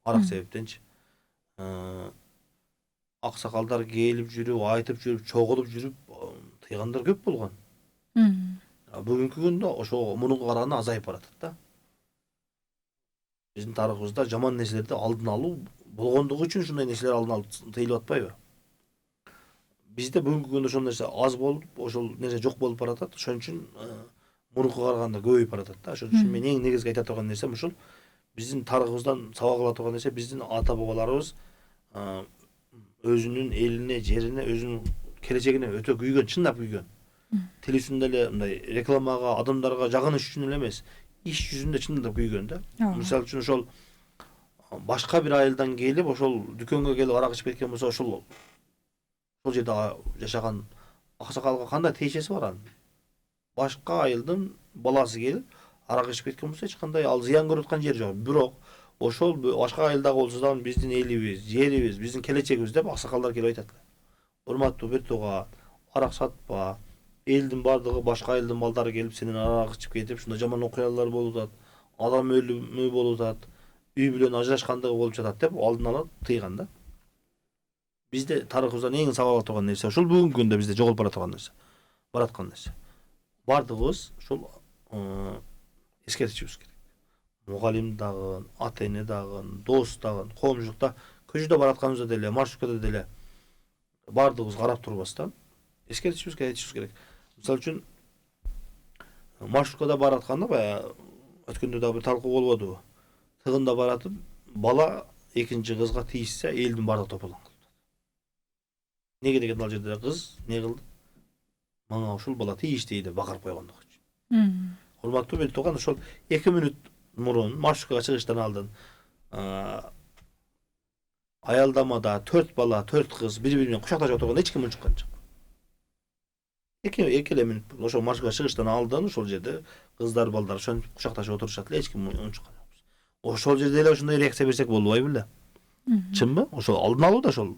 Арак себептенчи. Аксакалдар келип жүрүп, айтып жүрүп, чогулуп жүрүп, тыйгандар көп болгон. Бүгүнкү күндө ошо мунуга караганда азайып баратат да. Биздин тарыхыбызда жаман нерселерди алдын алуу болгондугу үчүн ушундай нерселер алдын алып тыйылып атпайбы? Бизде бүгүнкү күндө ошол нерсе аз болуп, ошол нерсе жок болуп баратат. Ошон үчүн мурункуга караганда көбөйүп баратат да. Ошон үчүн мен эң негизги айта турган нерсем ушул. Биздин тарыхыбыздан сабак ала турган нерсе, биздин ата бабаларыбыз өзүнүн элине, жерине, өзүнүн келечегине өтө күйгөн, чындап күйгөн. Тил үстүндө эле мындай рекламага, адамдарга жагыныш үчүн эле эмес, иш жүзүндө чындап күйгөн да. Мисалы үчүн ошол башка бир айылдан келип, ошол дүкөнгө келип арак ичип кеткен болсо, ошол жерде жашаган аксакалга кандай тиешеси бар анын? Башка айылдын баласы келип арак ичип кеткен болсо, эч кандай ал зыян көрүп аткан жери жок. Бирок ошол башка айылдагы болсо да биздин элибиз, жерибиз, биздин келечегибиз деп аксакалдар келип айтат. Урматтуу бир тууга, арак сатпа. Элдин бардыгы башка айылдын балдары келип сенен арак ичип кетип, ушундай жаман окуялар болуп атат. Адам өлүмү болуп атат. Үй бүлөнүн ажырашкандыгы болуп жатат деп алдын ала тыйган да. Бизде тарыхыбыздан эң сабак ала турган нерсе ушул, бүгүнкү күндө бизде жоголуп бараткан нерсе. Бардыгыбыз ушул эскертишибиз керек. Мугалим дагы, ата эне дагы, дос дагы, коомчулукта көчөдө баратканыбызда деле, маршруткада деле бардыгыбыз карап турбастан эскертишибиз керек, айтышыбыз керек. Мисалы үчүн маршруткада баратканда баягы өткөндө дагы бир талкуу болбодубу? Тыгында баратып, бала экинчи кызга тийишсе, элдин бардыгы тополоң кылып. Неге деген ал жерде кыз не кылды? Мага ушул бала тийишти деп бакырып койгондугу үчүн. Урматтуу бир тууган, ошол 2 мүнөт мурун маршруткага чыгыштан алдын аялдамада 4 бала, 4 кыз бири-бири менен кучакташып отурганда эч ким унчуккан жок. 2 эле мүнөт ошол маршрутка чыгыштан алдын ошол жерде кыздар, балдар ошентип кучакташып отурушат эле, эч ким унчуккан жок. Ошол жерде эле ушундай реакция берсек болбойбу беле? Чынбы? Ошол алдын алуу да ошол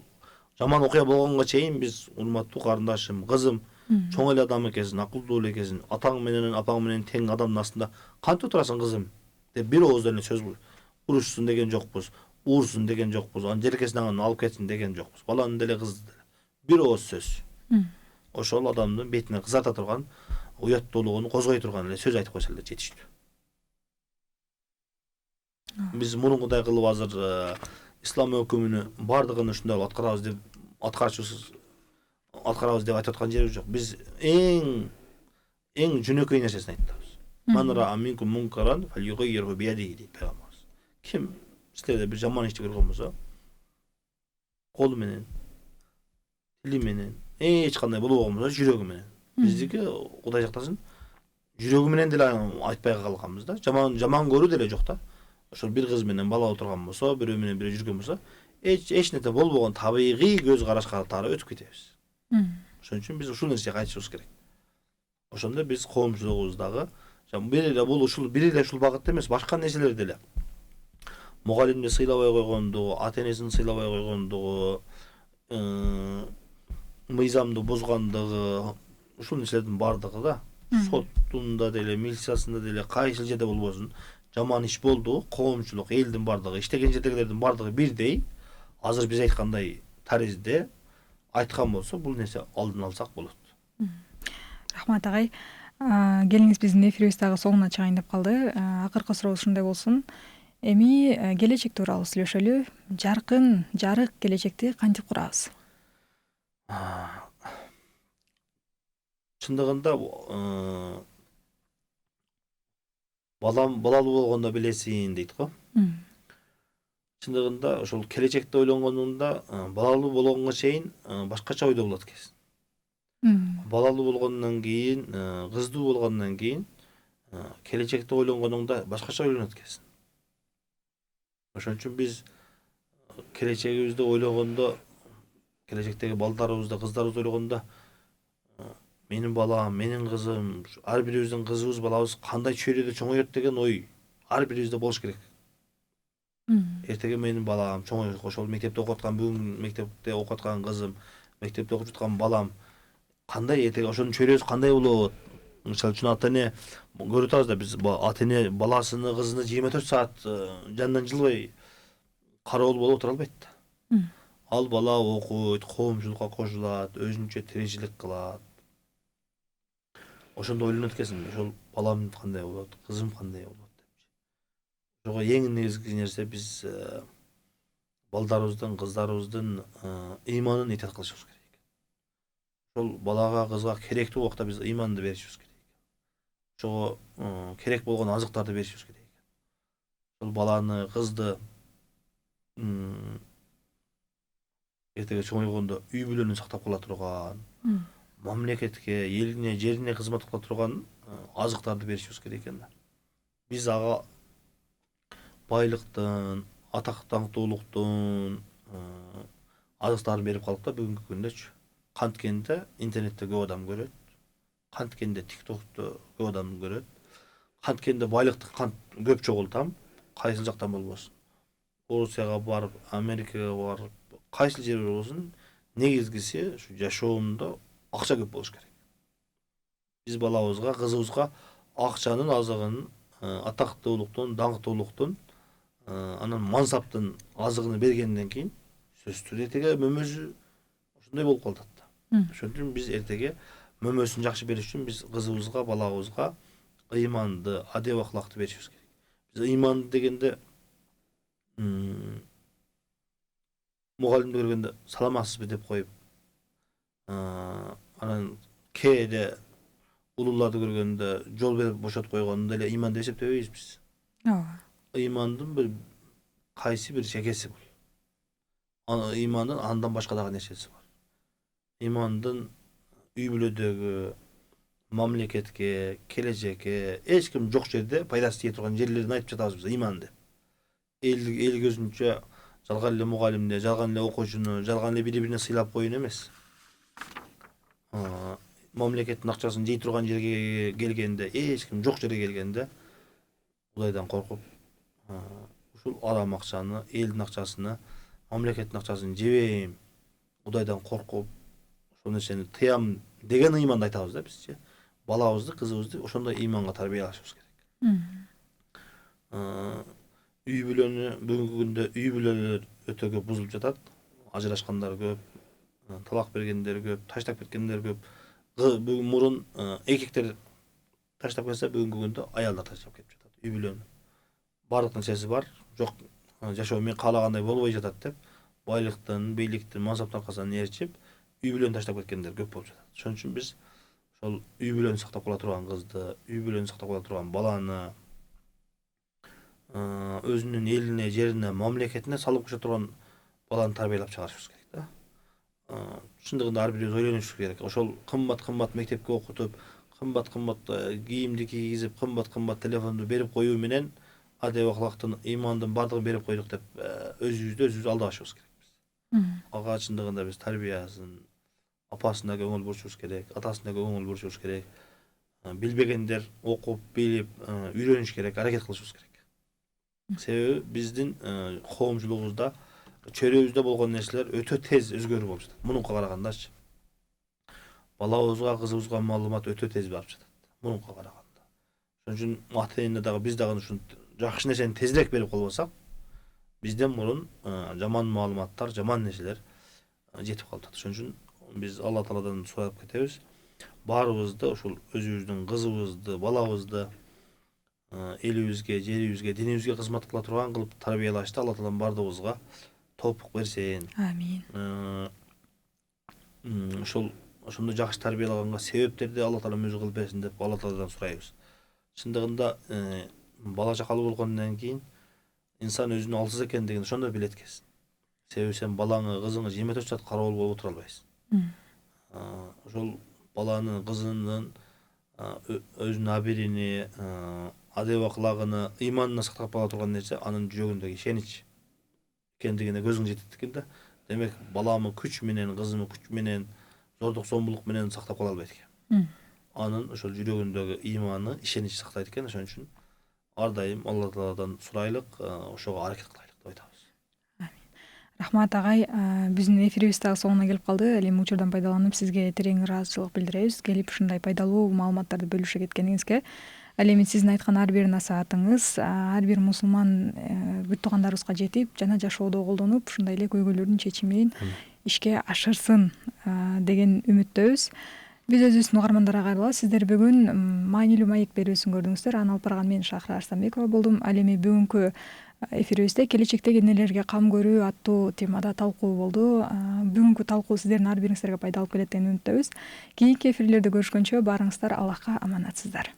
жаман окуя болгонго чейин биз урматтуу карындашым, кызым, чоң эле адам экенсиң, акылдуу эле экенсиң, атаң менен апаң менен тең адамдын астында кантип отурасың кызым деп бир ооздон эле сөз урушсун деген жокпуз, уурсун деген жокпуз, анын желкесинен аны алып кетсин деген жокпуз. Баланы деле кызды деле. Бир ооз сөз. Ошол адамдын бетине кызарта турган, уяттуулугун козгой турган эле сөз айтып койсо эле жетиштүү. Биз мурункудай кылып азыр ислам өкүмүнү бардыгын ушундай аткарабыз деп айтып аткан жерибиз жок. Биз эң жөнөкөй нерсесин айтабыз. Ман ра аминкум мункаран фалюгаййирху биядихи дейт пайгамбарыбыз. Ким силерде бир жаман ишти көргөн болсо, колу менен, тили менен, эч кандай болбогон болсо жүрөгү менен. Биздики Кудай жактасын, жүрөгү менен деле айтпай калганбыз да. Жаман көрүү деле жок да. Ошол бир кыз менен бала отурган болсо, бирөө менен бирөө жүргөн болсо, эч нерсе болбогон табигый көз караш катары өтүп кетебиз. Ошон үчүн биз ушул нерсеге кайтышыбыз керек. Ошондо биз коомчулугубуздагы бир эле ушул багытта эмес, башка нерселер деле мугалимди сыйлабай койгондугу, ата энесин сыйлабай койгондугу, мыйзамды бузгандыгы, ушул нерселердин бардыгы да соттунда деле, милициясында деле, кайсыл жерде болбосун жаман иш болду, коомчулук, элдин бардыгы, иштеген жердегилердин бардыгы бирдей. Азыр биз айткандай таризде айткан болсо, бул нерсе алдын алсак болот. Рахмат агай. Келиңиз биздин эфирибиз дагы соңуна чыгайын деп калды. Акыркы суроо ушундай болсун. Эми келечек тууралуу сүйлөшөлү. Жаркын, жарык келечекти кантип курабыз? Чындыгында балалуу болгондо билесиң дейт го. Чындыгында ошол келечекти ойлонгонунда балалуу болгонго чейин башкача ойдо болот экенсиң. Балалуу болгондон кийин, кыздуу болгондон кийин келечекти ойлонгонуңда башкача ойлонот экенсиң. Ошон үчүн биз келечегибизди ойлогондо, келечектеги балдарыбызды, кыздарыбызды ойлогондо, менин балам, менин кызым, ар бирибиздин кызыбыз, балабыз кандай чөйрөдө чоңойот деген ой ар бирибизде болуш керек. Эртеге менин балам чоңойот, ошол мектепте окуп аткан, бүгүн мектепте окуп аткан кызым, мектепте окуп жаткан балам кандай, эртеге ошонун чөйрөсү кандай болот? Мисалы үчүн ата эне көрүп атабыз да, биз ата эне баласыны, кызыны 24 саат жанынан жылбай кароол болуп отура албайт да. Ал бала окуйт, коомчулукка кошулат, өзүнчө тиричилик кылат. Ошондо ойлонот экенсиң, ошол балам кандай болот, кызым кандай болот деп. Ошого эң негизги нерсе биз балдарыбыздын, кыздарыбыздын ыйманын итат кылышыбыз керек. Ошол балага, кызга керектүү убакта биз ыйманды беришибиз керек. Ошого керек болгон азыктарды беришибиз керек. Ошол баланы, кызды эртеге чоңойгондо үй бүлөнү сактап кала турган, мамлекетке, элине, жерине кызмат кыла турган азыктарды беришибиз керек экен да. Биз ага байлыктын, атак даңктуулуктун азыктарын берип калдык да бүгүнкү күндөчү. Канткенде интернетте көп адам көрөт, канткенде тиктокту көп адам көрөт, канткенде байлыкты көп чогултам, кайсыл жактан болбосун. Орусияга барып, Америкага барып, кайсыл жер болбосун, негизгиси ушу жашоомдо акча көп болуш керек. Биз балабызга, кызыбызга акчанын азыгын, атактуулуктун, даңктуулуктун, анан мансаптын азыгын бергенден кийин сөзсүз эртеге мөмөсү ошондой болуп калат да. Ошон үчүн биз эртеге мөмөсүн жакшы бериш үчүн биз кызыбызга, балабызга ыйманды, адеп акылакты беришибиз керек. Биз ыйманды дегенде мугалимди көргөндө саламатсызбы деп коюп, анан кээде улууларды көргөндө жол берип бошотуп койгонду эле ыйман деп эсептебейбиз биз. Ооба. Ыймандын бир кайсы бир чекеси бул. Ыймандын андан башка дагы нерсеси бар. Ыймандын үй бүлөдөгү, мамлекетке, келечекке, эч ким жок жерде пайдасы тие турган жерлерин айтып жатабыз биз ыйман деп. Эл көзүнчө жалган эле мугалимди, жалган эле окуучуну, жалган эле бири-бирине сыйлап коюун эмес. Мамлекеттин акчасын жей турган жерге келгенде, эч ким жок жерге келгенде Кудайдан коркуп, ушул арам акчаны, элдин акчасыны, мамлекеттин акчасын жебейм, Кудайдан коркуп, ошол нерсени тыям деген ыйманды айтабыз да бизчи. Балабызды, кызыбызды ошондой ыйманга тарбиялашыбыз керек. Үй бүлөнү, бүгүнкү күндө үй бүлөлөр өтө көп бузулуп жатат. Ажырашкандар көп, талак бергендер көп, таштап кеткендер көп. Бүгүн мурун эркектер таштап кетсе, бүгүнкү күндө аялдар таштап кетип жатат. Үй бүлөнү бардык нерсеси бар, жок жашоо мен каалагандай болбой жатат деп, байлыктын, бийликтин, мансаптын аркасынан ээрчип, үй бүлөнү таштап кеткендер көп болуп жатат. Ошон үчүн биз ошол үй бүлөнү сактап кала турган кызды, үй бүлөнү сактап кала турган баланы, өзүнүн элине, жерине, мамлекетине салып кошо турган баланы тарбиялап чыгарышыбыз керек да. Чындыгында ар бирибиз ойлонушубуз керек. Ошол кымбат мектепке окутуп, кымбат кийимди кийгизип, кымбат телефонду берип коюу менен адеп акылактын, ыймандын бардыгын берип койдук деп өзүбүздү алдабашыбыз керек. Ага чындыгында биз тарбиясын, апасына көңүл бурушубуз керек, атасына көңүл бурушубуз керек. Билбегендер окуп, билип, үйрөнүш керек, аракет кылышыбыз керек. Себеби биздин коомчулугубузда чөйрөбүздө болгон нерселер өтө тез өзгөрүп болуп жатат. Мурункуга карагандачы. Балабызга, кызыбызга маалымат өтө тез барып жатат. Мурункуга караганда. Ошон үчүн ата-эне дагы биз дагы ушун жакшы нерсени тезирээк берип калбасак, бизден мурун жаман маалыматтар, жаман нерселер жетип калып жатат. Ошон үчүн биз Алла Тааладан сурап кетебиз. Баарыбызды ушул өзүбүздүн кызыбызды, балабызды элибизге, жерибизге, динибизге кызмат кыла турган кылып тарбиялашты. Алла Таалам бардыгыбызга тоопук берсин. Амин. Ошондой жакшы тарбиялаганга себептерди Алла Таалам өзү кылып берсин деп Алла Тааладан сурайбыз. Чындыгында бала чакалуу болгондон кийин инсан өзүнүн алсыз экендигин ошондо билет экен. Себеби сен балаңы, кызыңы 24 саат кароол болуп отура албайсың. Ошол баланын, кызынын өзүнүн абирини, адеп аклагыны, ыйманына сактап кала турган нерсе анын жүрөгүндөгү ишенич экендигине көзүң жетет экен да. Демек баламы күч менен, кызымы күч менен, зордук зомбулук менен сактап кала албайт экен. Анын ошол жүрөгүндөгү ыйманы, ишенич сактайт экен. Ошон үчүн ар дайым Алла Тааладан сурайлык, ошого аракет кылайлык деп айтабыз. Рахмат агай, биздин эфирибиз дагы соңуна келип калды. Эми учурдан пайдаланып сизге терең ыраазычылык билдиребиз. Келип ушундай пайдалуу маалыматтарды бөлүшө кеткениңизге. Ал эми сиздин айткан ар бир насаатыңыз ар бир мусулман бүт туугандарыбызга жетип, жана жашоодо колдонуп, ушундай эле көйгөйлөрдүн чечимин ишке ашырсын деген үмүттөбүз. Биз өзүбүздүн угармандарга кайрыла. Сиздер бүгүн маанилүү маек берүүсүн көрдүңүздөр. Аны алып барган мен Шахра Арстанбекова болдум. Ал эми бүгүнкү эфирибизде келечектеги энелерге кам көрүү аттуу темада талкуу болду. Бүгүнкү талкуу сиздердин ар бириңиздерге пайда алып келет деген үмүттөбүз. Кийинки эфирлерде көрүшкөнчө баарыңыздар Аллахка аманатсыздар.